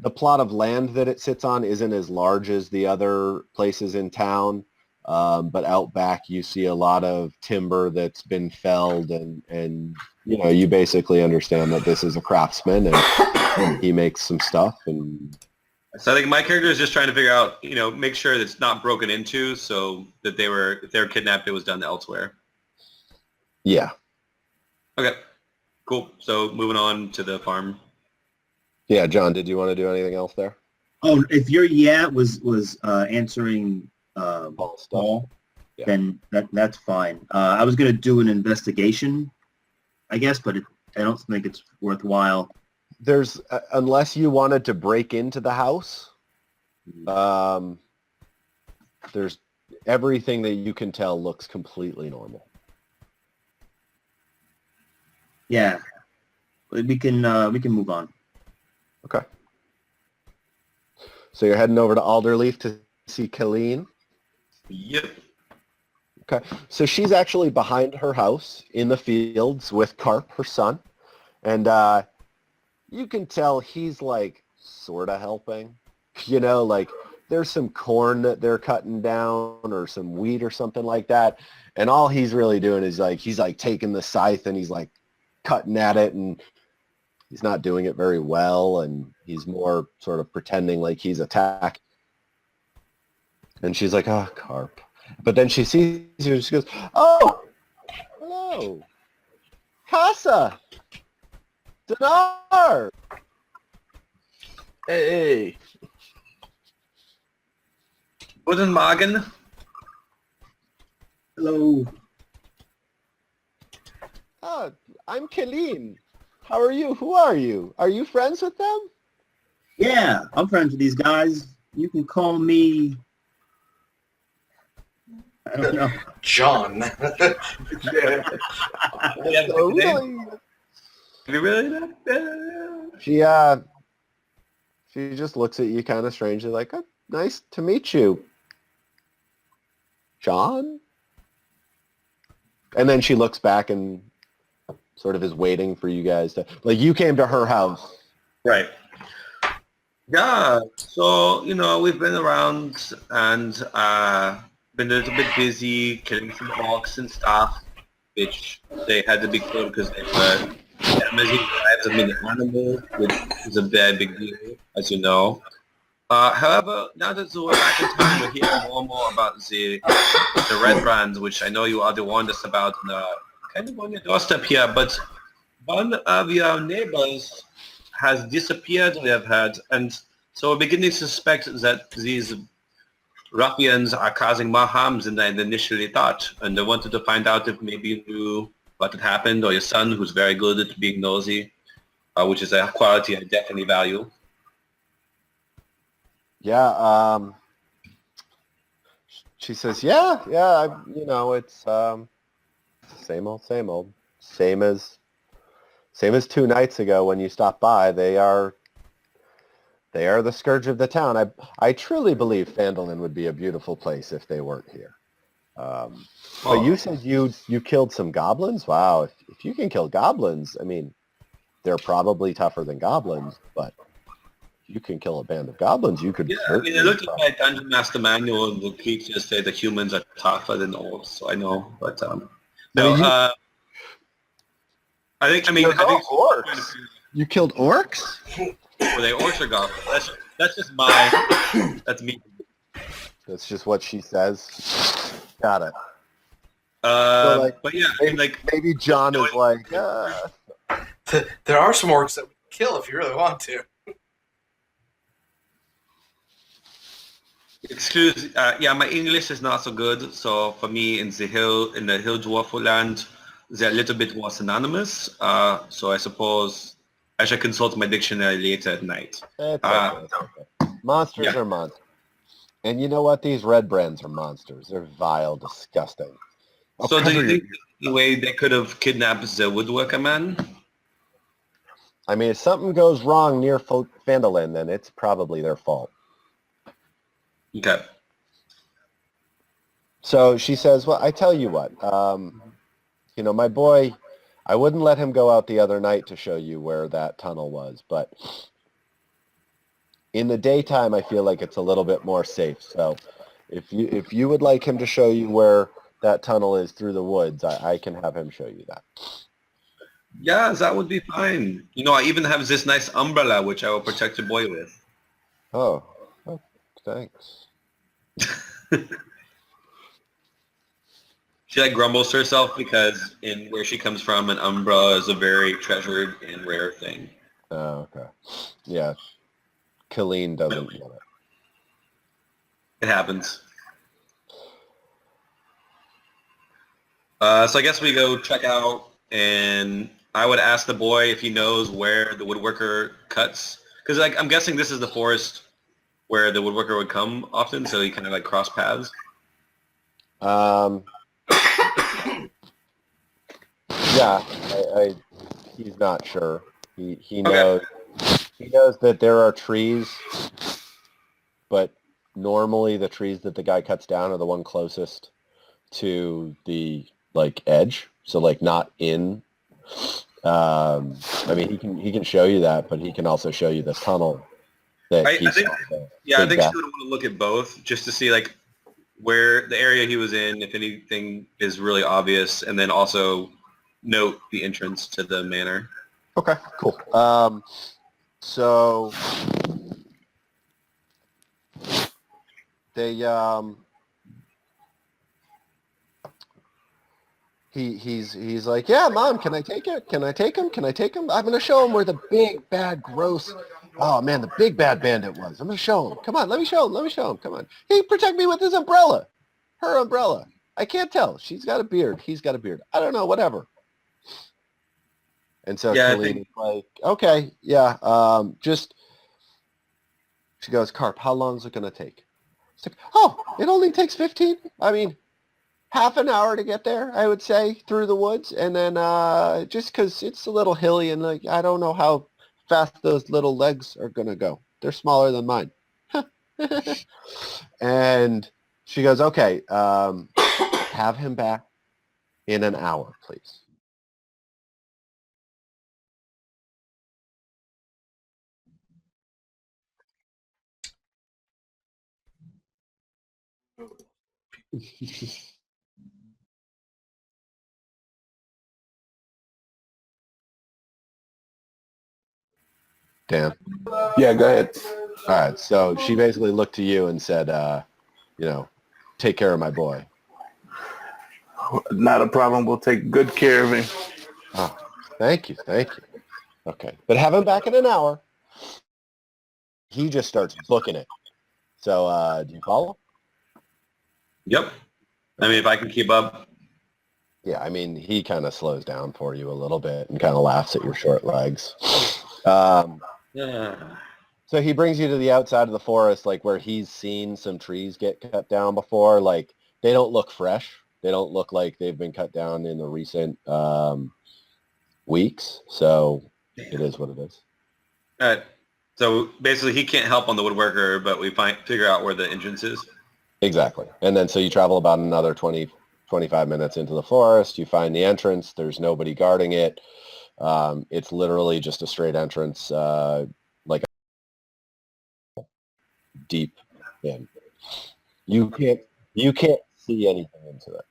The plot of land that it sits on isn't as large as the other places in town, but out back you see a lot of timber that's been felled, and you basically understand that this is a craftsman and he makes some stuff. And so I think my character is just trying to figure out, make sure that it's not broken into, so that if they were kidnapped, it was done elsewhere. Yeah. Okay, cool. So moving on to the farm. Yeah, John, did you want to do anything else there? Oh, if your was answering Paul, Yeah. then that's fine. I was going to do an investigation, I guess, but I don't think it's worthwhile. There's unless you wanted to break into the house, there's everything that you can tell looks completely normal. Yeah, we can move on. Okay. So you're heading over to Alderleaf to see Colleen? Yep. Okay. So she's actually behind her house in the fields with Carp, her son. And you can tell he's like sort of helping. Like there's some corn that they're cutting down or some wheat or something like that. And all he's really doing is he's taking the scythe and he's like cutting at it, and he's not doing it very well, and he's more sort of pretending like he's attacking. And she's like, "Oh, Carp." But then she sees you and she goes, "Oh, hello. Casa. Dinar." Hey. Guten Morgen. Hello. "Oh, I'm Colleen. How are you? Who are you? Are you friends with them?" Yeah, I'm friends with these guys. You can call me. I don't know. John. Yeah. So really, You really? she just looks at you kind of strangely, like, "Oh, nice to meet you, John." And then she looks back and sort of is waiting for you guys to, you came to her house. Right. Yeah. So, we've been around and been a little bit busy killing some orcs and stuff, which they had to be killed because they were damaging the lives of many animals, which is a very big deal, as you know. However, now that we're back in time, we're hearing more and more about the Red Brands, which I know you already warned us about, kind of on your doorstep here, but one of your neighbors has disappeared, we have heard, and so we're beginning to suspect that these ruffians are causing more harm than I initially thought, and I wanted to find out if maybe you knew what had happened, or your son, who's very good at being nosy, which is a quality I definitely value. Yeah. She says, yeah, it's same old. Same as 2 nights ago when you stopped by. They are the scourge of the town. I truly believe Phandelver would be a beautiful place if they weren't here. But you said you killed some goblins? Wow, if you can kill goblins, I mean, they're probably tougher than goblins, but if you can kill a band of goblins, you could... Yeah, I mean, looking at my Dungeon Master Manual, the creatures say that humans are tougher than orcs, so I know, but... I think orcs. You killed orcs? Were they orcs or goblins? That's just that's me. That's just what she says. Got it. But yeah, maybe John is like, There are some orcs that we can kill if you really want to. Excuse, yeah, my English is not so good, so for me in the hill dwarf land, they're a little bit more synonymous. So I suppose I should consult my dictionary later at night. It's Uh, okay. It's okay. Monsters yeah. are monsters. And you know what? These red brands are monsters. They're vile, disgusting. I'll So do cover you your... think the way they could have kidnapped the woodworker man? I mean, if something goes wrong near Phandelver, then it's probably their fault. Okay. So she says, well, I tell you what, you know, my boy, I wouldn't let him go out the other night to show you where that tunnel was, but in the daytime, I feel like it's a little bit more safe. So if you would like him to show you where that tunnel is through the woods, I can have him show you that. Yeah, that would be fine. You know, I even have this nice umbrella which I will protect your boy with. Oh, thanks. She like grumbles to herself because in where she comes from, an umbrella is a very treasured and rare thing. Oh, okay. Yeah, Colleen doesn't get it. It happens. So I guess we go check out, and I would ask the boy if he knows where the woodworker cuts, because like I'm guessing this is the forest where the woodworker would come often, so he kind of like cross paths. Yeah, he's not sure. He Okay. knows that there are trees, but normally the trees that the guy cuts down are the one closest to the like edge, so like not in. I mean, he can show you that, but he can also show you this tunnel that I he think saw. The yeah, I big think she back. would want to look at both just to see like where the area he was in, if anything is really obvious, and then also note the entrance to the manor. Okay, cool. So they he's like, yeah, Mom, can I take it? Can I take him? Can I take him? I'm gonna show him where the big bad gross. Oh man, the big bad bandit was. I'm gonna show him. Come on, let me show him. Let me show him. Come on. He protect me with his umbrella. Her umbrella. I can't tell. She's got a beard. He's got a beard. I don't know. Whatever. And so Yeah, I Colleen think is like, okay, yeah, just. She goes, Carp, how long is it gonna take? It's like, oh, it only takes 15. I mean, half an hour to get there, I would say, through the woods. And then just because it's a little hilly and like I don't know how fast those little legs are going to go. They're smaller than mine. And she goes, okay, have him back in an hour, please. Dan. Yeah, go ahead. All right. So she basically looked to you and said, you know, take care of my boy. Not a problem. We'll take good care of him. Oh, thank you. Thank you. Okay. But have him back in an hour. He just starts booking it. So do you follow? yep. I mean, if I can keep up. Yeah, I mean, he kind of slows down for you a little bit and kind of laughs at your short legs. Um, Yeah. so he brings you to the outside of the forest, like where he's seen some trees get cut down before. Like they don't look fresh. They don't look like they've been cut down in the recent weeks. So it is what it is. All right. So basically, he can't help on the woodworker, but we figure out where the entrance is. Exactly. And then so you travel about another 20, 25 minutes into the forest. You find the entrance. There's nobody guarding it. It's literally just a straight entrance, like deep in. You can't see anything into it.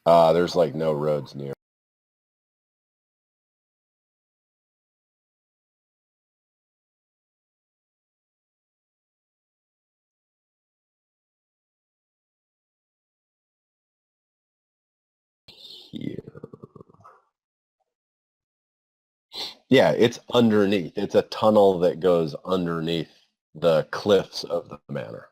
There's like no roads near. Here. Yeah, it's underneath. It's a tunnel that goes underneath the cliffs of the manor.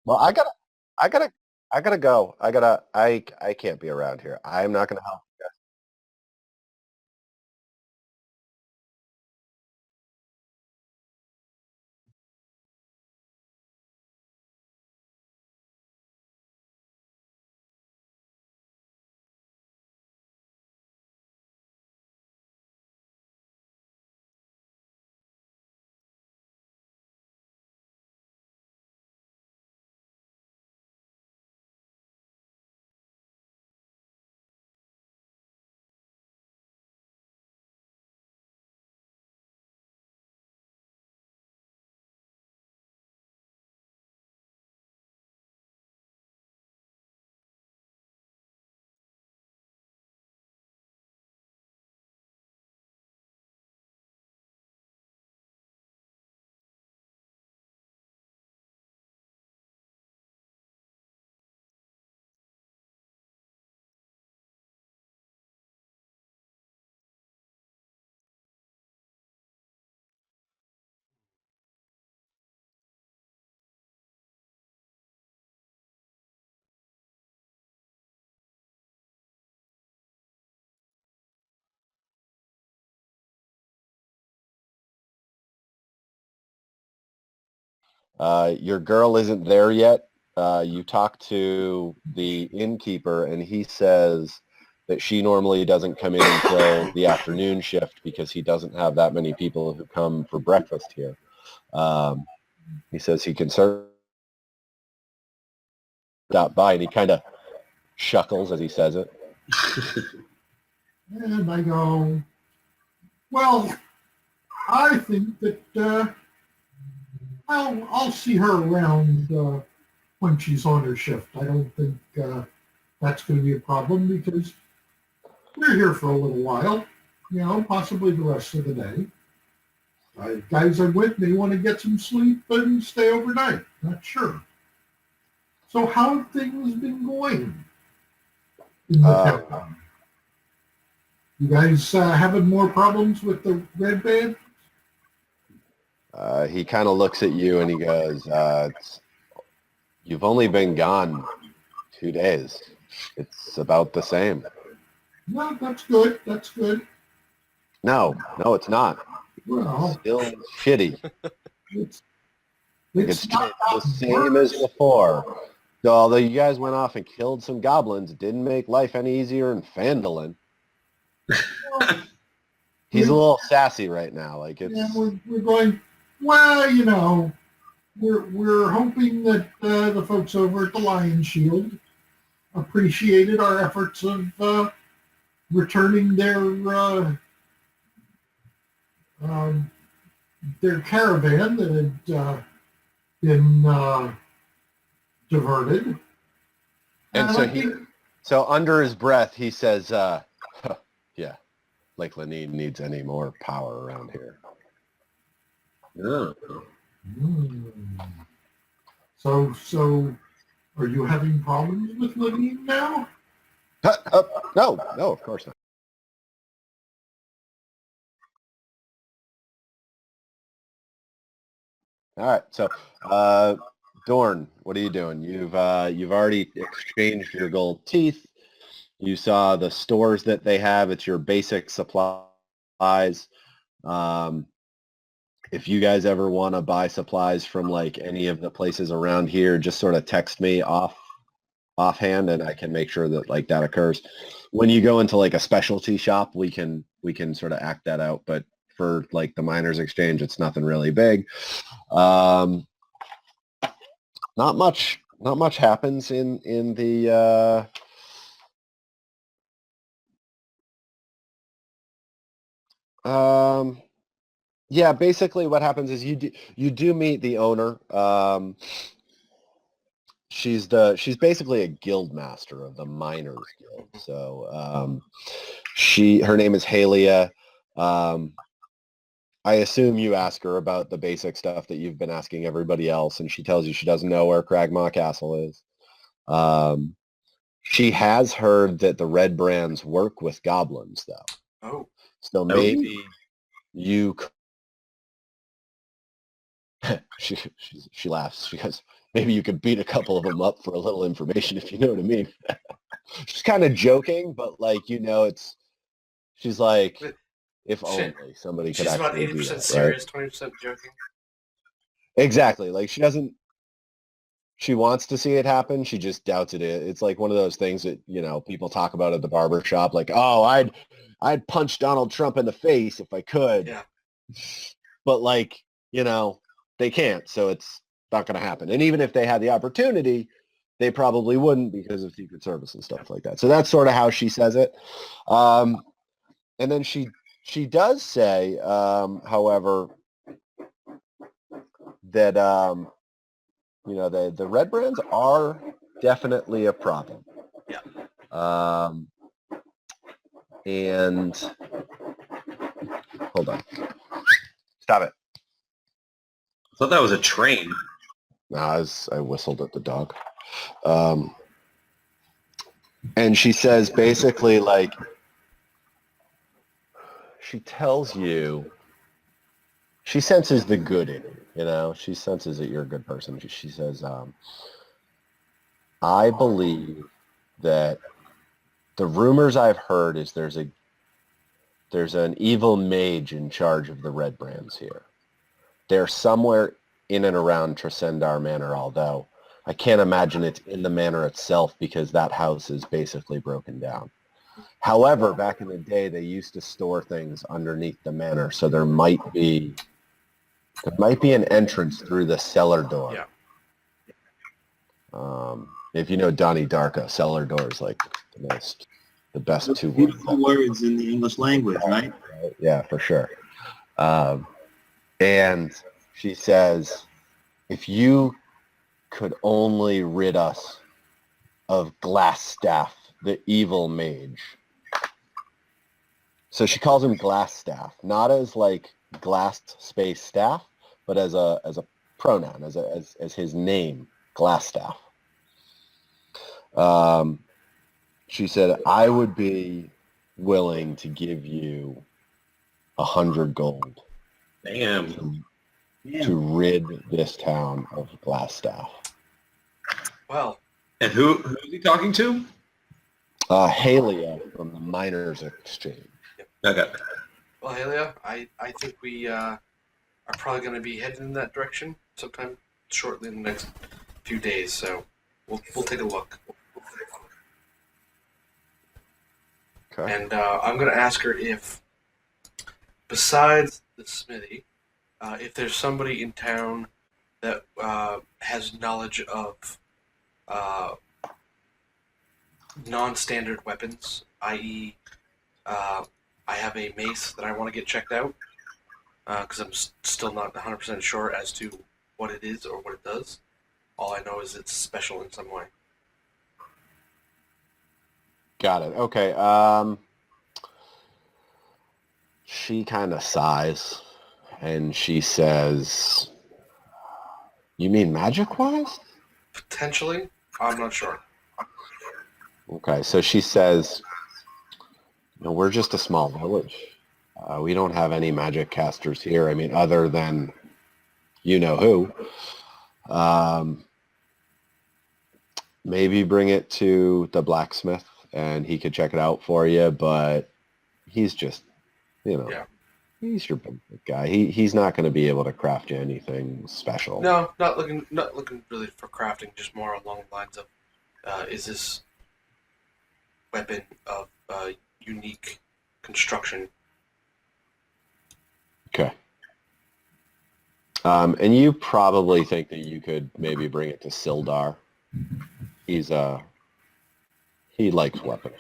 Well, I gotta go. I can't be around here. I'm not gonna help. Your girl isn't there yet. You talk to the innkeeper, and he says that she normally doesn't come in until the afternoon shift because he doesn't have that many people who come for breakfast here. He says he can stop by, and he kind of chuckles as he says it. And I go, well, I think that I'll see her around when she's on her shift. I don't think that's going to be a problem because we're here for a little while, possibly the rest of the day. Guys I'm with may want to get some sleep and stay overnight. Not sure. So how have things been going in the town? You guys having more problems with the red band? He kind of looks at you and he goes, you've only been gone 2 days. It's about the same. No, that's good. That's good. No, it's not. Well, Still shitty. it's It's not the same as before. So although you guys went off and killed some goblins, it didn't make life any easier in Phandelver. He's a little sassy right now. Like it's. Yeah, we're going. Well, we're hoping that the folks over at the Lion Shield appreciated our efforts of returning their caravan that had been diverted. And so under his breath, he says, yeah, Lake Lanine needs any more power around here. Yeah. So are you having problems with Lanine now? No, of course not. All right, so Dorn, what are you doing? You've already exchanged your gold teeth. You saw the stores that they have. It's your basic supplies. If you guys ever want to buy supplies from like any of the places around here, just sort of text me offhand, and I can make sure that like that occurs. When you go into like a specialty shop, we can sort of act that out. But for like the miners exchange, it's nothing really big. Not much happens in the yeah, basically what happens is you do meet the owner. She's basically a guild master of the miners guild. So her name is Halia. I assume you ask her about the basic stuff that you've been asking everybody else, and she tells you she doesn't know where Cragmaw Castle is. She has heard that the Red Brands work with goblins, though. Oh, So maybe you... she laughs. She goes, maybe you could beat a couple of them up for a little information, if you know what I mean. She's kind of joking, but like, it's... She's like, if only somebody could she's about actually 80% do that, serious, right? 20% joking. Exactly. Like she wants to see it happen. She just doubts it. It's like one of those things that, people talk about at the barber shop. Like, oh, I'd punch Donald Trump in the face if I could. Yeah. But like, they can't. So it's not going to happen. And even if they had the opportunity, they probably wouldn't because of Secret Service and stuff like that. So that's sort of how she says it. And then she does say, however, that, the Red Brands are definitely a problem. Yeah. And hold on. Stop it. I thought that was a train. No, I whistled at the dog. And she says basically like, she tells you, she senses the good in you, she senses that you're a good person. She says, I believe that the rumors I've heard is there's an evil mage in charge of the Red Brands here. They're somewhere in and around Tresendar Manor, although I can't imagine it's in the manor itself because that house is basically broken down. However, back in the day, they used to store things underneath the manor, so there might be an entrance through the cellar door. Yeah. If you know Donnie Darko, cellar door is like the best two words. Beautiful words in the English language, right? Yeah, for sure. And she says, if you could only rid us of Glassstaff, the evil mage. So she calls him Glassstaff, not as like glassed space staff, but as a pronoun, as his name, Glassstaff. She said, I would be willing to give you 100 gold Damn. to rid this town of Glassstaff. Well. And who's he talking to? Halia from the Miners Exchange. Okay. Well, Halia, I think we are probably going to be heading in that direction sometime shortly in the next few days. So we'll take a look. Okay. And I'm going to ask her if, besides the smithy, if there's somebody in town that has knowledge of non-standard weapons, i.e., I have a mace that I want to get checked out because I'm still not 100% sure as to what it is or what it does. All I know is it's special in some way. Got it. Okay. She kind of sighs and she says, you mean magic-wise? Potentially. I'm not sure. Okay. So she says, we're just a small village. We don't have any magic casters here. I mean, other than you know who. Maybe bring it to the blacksmith and he could check it out for you, but he's just, he's your big guy. He's not going to be able to craft you anything special. No, not looking really for crafting, just more along the lines of, is this weapon of unique construction? Okay. And you probably think that you could maybe bring it to Sildar. He likes weapons.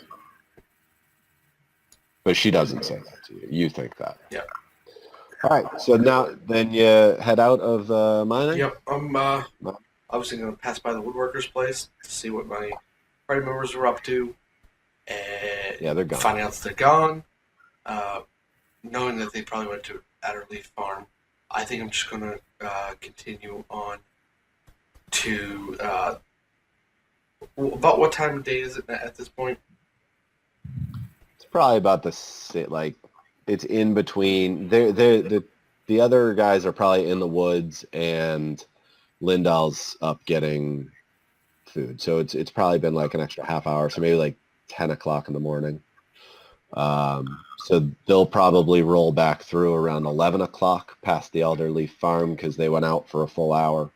But she doesn't say that to you. You think that. Yeah. All right. So now, then you head out of the mining? Yep. I'm obviously going to pass by the woodworker's place to see what my party members are up to. And yeah, they're gone. Finding out that they're gone. Knowing that they probably went to Adderleaf Farm. I think I'm just gonna continue on to about what time of day is it at this point? It's probably about like it's in between. The other guys are probably in the woods, and Lindahl's up getting food. So it's probably been like an extra half hour, so maybe like 10 o'clock in the morning. So they'll probably roll back through around 11 o'clock past the Elderleaf Farm because they went out for a full hour.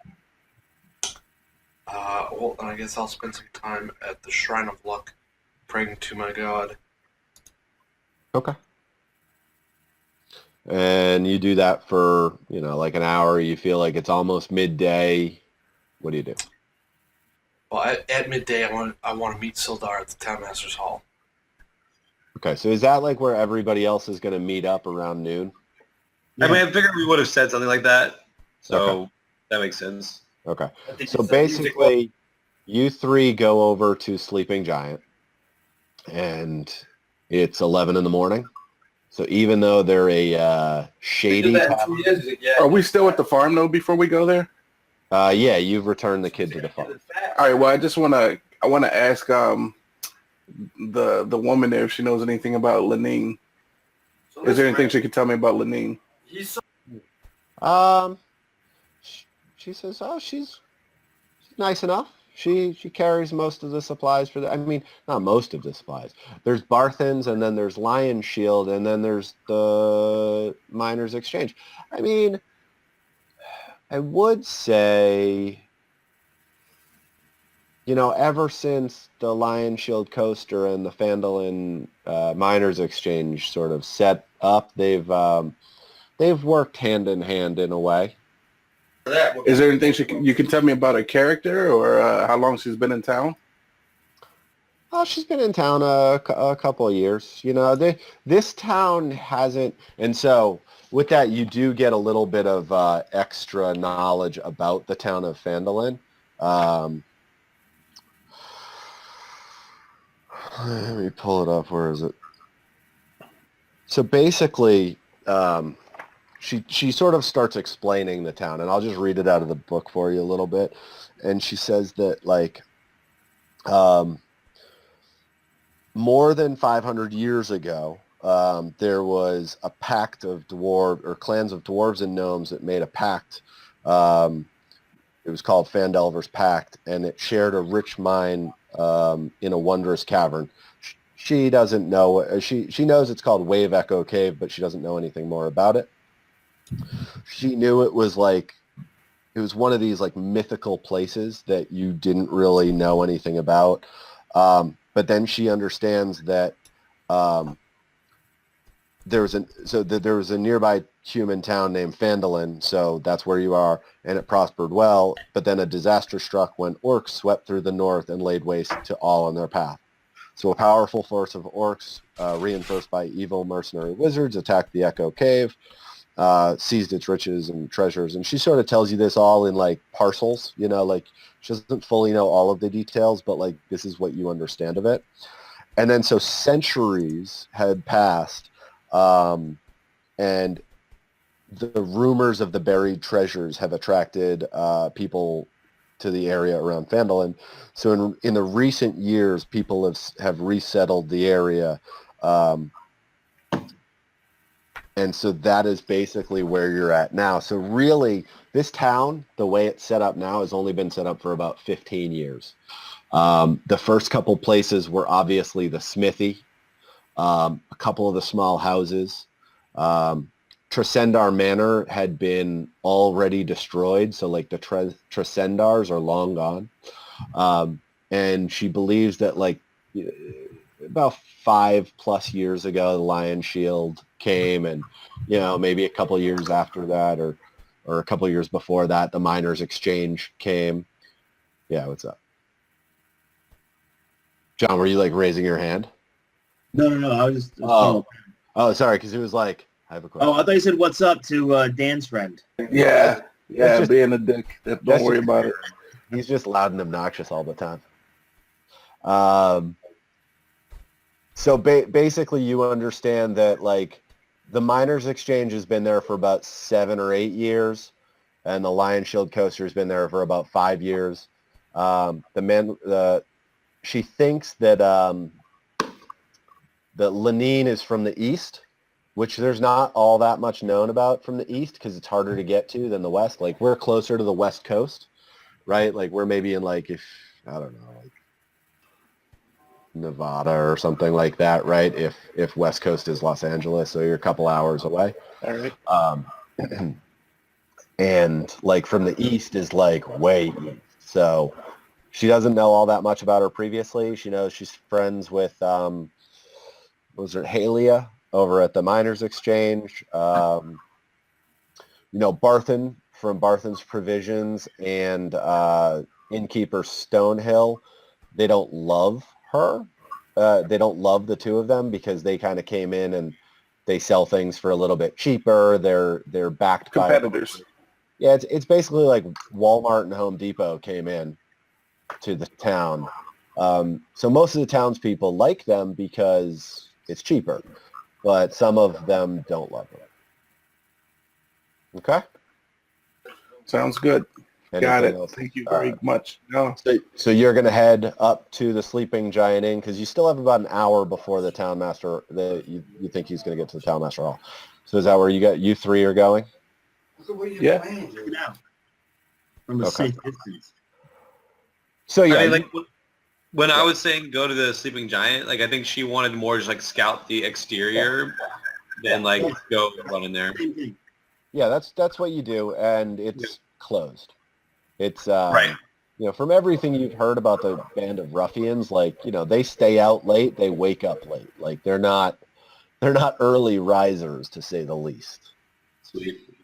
Well, I guess I'll spend some time at the Shrine of Luck praying to my god. Okay. And you do that for, like an hour. You feel like it's almost midday. What do you do? Well, at midday, I want to meet Sildar at the Town Master's Hall. Okay, so is that like where everybody else is going to meet up around noon? I mean, I figured we would have said something like that, so Okay. that makes sense. Okay. I think So it's basically, you three go over to Sleeping Giant, and it's 11 in the morning. So even though they're a shady tavern, Are we still at the farm though before we go there? yeah, you've returned the kid to the farm. All right. Well, I want to ask the woman there if she knows anything about Lenine. Is there anything she could tell me about Lenine? She says, "Oh, she's nice enough. She carries most of the supplies for the. I mean, not most of the supplies. There's Barthens, and then there's Lion Shield, and then there's the Miners Exchange. I mean, I would say, ever since the Lion Shield Coaster and the Phandelver Miners Exchange sort of set up, they've worked hand in hand in a way. Is there anything you can tell me about her character or how long she's been in town? Oh, she's been in town a couple of years. This town hasn't, and so with that, you do get a little bit of extra knowledge about the town of Phandelver. Let me pull it up. Where is it? So basically, she sort of starts explaining the town, and I'll just read it out of the book for you a little bit. And she says that, like, more than 500 years ago, there was a pact of clans of dwarves and gnomes that made a pact. It was called Phandelver's Pact, and it shared a rich mine in a wondrous cavern. She doesn't know. She knows it's called Wave Echo Cave, but she doesn't know anything more about it. She knew it was one of these like mythical places that you didn't really know anything about. But then she understands that there was a nearby human town named Phandelver, so that's where you are, and it prospered well. But then a disaster struck when orcs swept through the north and laid waste to all on their path. So a powerful force of orcs, reinforced by evil mercenary wizards, attacked the Echo Cave, seized its riches and treasures. And she sort of tells you this all in like parcels, like she doesn't fully know all of the details, but like this is what you understand of it. And then so centuries had passed, and the rumors of the buried treasures have attracted people to the area around Phandelver. So in the recent years, people have resettled the area. And so that is basically where you're at now. So really, this town, the way it's set up now, has only been set up for about 15 years. The first couple places were obviously the smithy, a couple of the small houses. Tresendar Manor had been already destroyed, so like the Tresendars are long gone. And she believes that like about 5+ years ago, the Lion Shield came, and maybe a couple years after that, or a couple years before that, the Miners Exchange came. Yeah, what's up, John? Were you like raising your hand? No. I was just Oh, sorry, because it was like I have a question. Oh, I thought you said what's up to Dan's friend. Yeah, just- being a dick. Don't worry about it. He's just loud and obnoxious all the time. So basically, you understand that like The Miners Exchange has been there for about 7 or 8 years, and the Lion Shield Coaster has been there for about 5 years. She thinks that that Lenine is from the east, which there's not all that much known about from the east because it's harder to get to than the west. Like we're closer to the west coast, right? Like we're maybe in like I don't know, like Nevada or something like that, right? If West Coast is Los Angeles, so you're a couple hours away. All right. And like from the east is like way east. So she doesn't know all that much about her previously. She knows she's friends with was it Halia over at the Miners Exchange. Barthen from Barthen's Provisions and innkeeper Stonehill. They don't love her. They don't love the two of them because they kind of came in and they sell things for a little bit cheaper. They're backed by Competitors. Yeah, it's basically like Walmart and Home Depot came in to the town. So most of the townspeople like them because it's cheaper, but some of them don't love them. Okay? Sounds good. Got Anything it. else? Thank you very much. No. So you're going to head up to the Sleeping Giant Inn because you still have about an hour before the townmaster. You think he's going to get to the townmaster hall. So is that where you three are going? Yeah. From a Okay. safe distance. So yeah, I mean, like when I was saying go to the Sleeping Giant, like I think she wanted more just like scout the exterior than like go run in there. Same thing. yeah, that's what you do, and it's closed. It's Right. From everything you've heard about the band of ruffians, like they stay out late, they wake up late. Like they're not early risers to say the least. Sweet.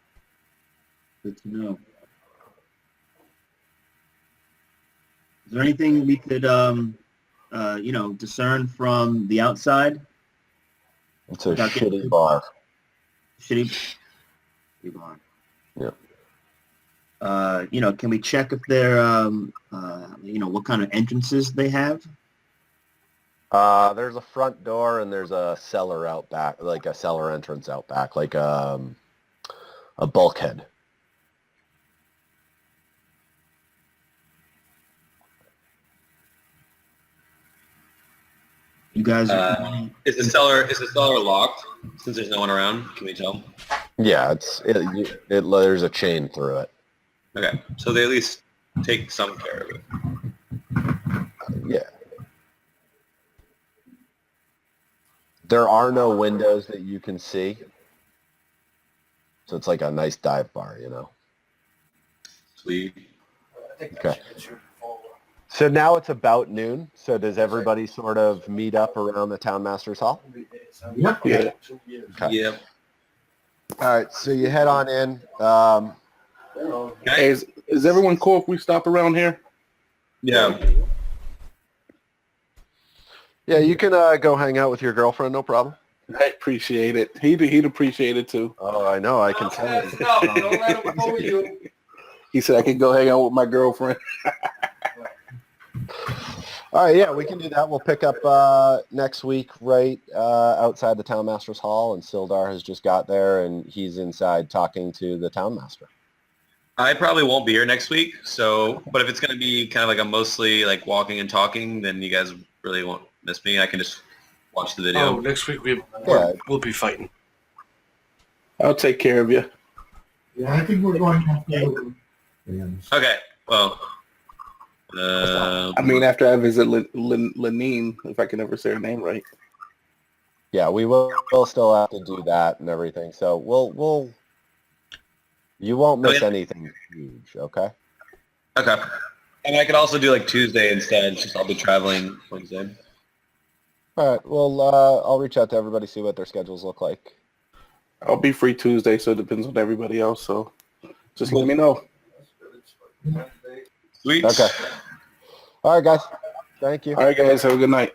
Good to know. Is there anything we could, discern from the outside? It's a Without getting shitty too- bar. Shitty bar. Yeah. Can we check if they're, what kind of entrances they have? There's a front door and there's a cellar out back, like a cellar entrance out back, like a bulkhead. You guys, Is the cellar locked? Since there's no one around, can we tell? Yeah, there's a chain through it. Okay, so they at least take some care of it. Yeah. There are no windows that you can see. So it's like a nice dive bar, Sweet. Okay. So now it's about noon. So does everybody sort of meet up around the Townmaster's Hall? Yep. Yeah. Okay. Yep. All right. So you head on in. Hey, is everyone cool if we stop around here? Yeah. Yeah, you can go hang out with your girlfriend. No problem. I appreciate it. He'd appreciate it too. Oh, I know. I can tell. Don't let him fool you. He said I could go hang out with my girlfriend. All right, yeah, we can do that. We'll pick up next week right outside the Townmaster's Hall, and Sildar has just got there, and he's inside talking to the Townmaster. I probably won't be here next week, but if it's going to be kind of like a mostly like walking and talking, then you guys really won't miss me. I can just watch the video. Oh, next week Yeah. we'll be fighting. I'll take care of you. Yeah, I think we're going to have to go. Okay, well, I mean, after I visit Lenine, if I can ever say her name right. Yeah, we'll still have to do that and everything. So you won't miss anything huge, okay? okay. And I could also do like Tuesday instead, just I'll be traveling Wednesday. All right, well, I'll reach out to everybody, see what their schedules look like. I'll be free Tuesday, so it depends on everybody else. So just let me know. Sweet. Okay. All right, guys. Thank you. All right, guys. Have a good night.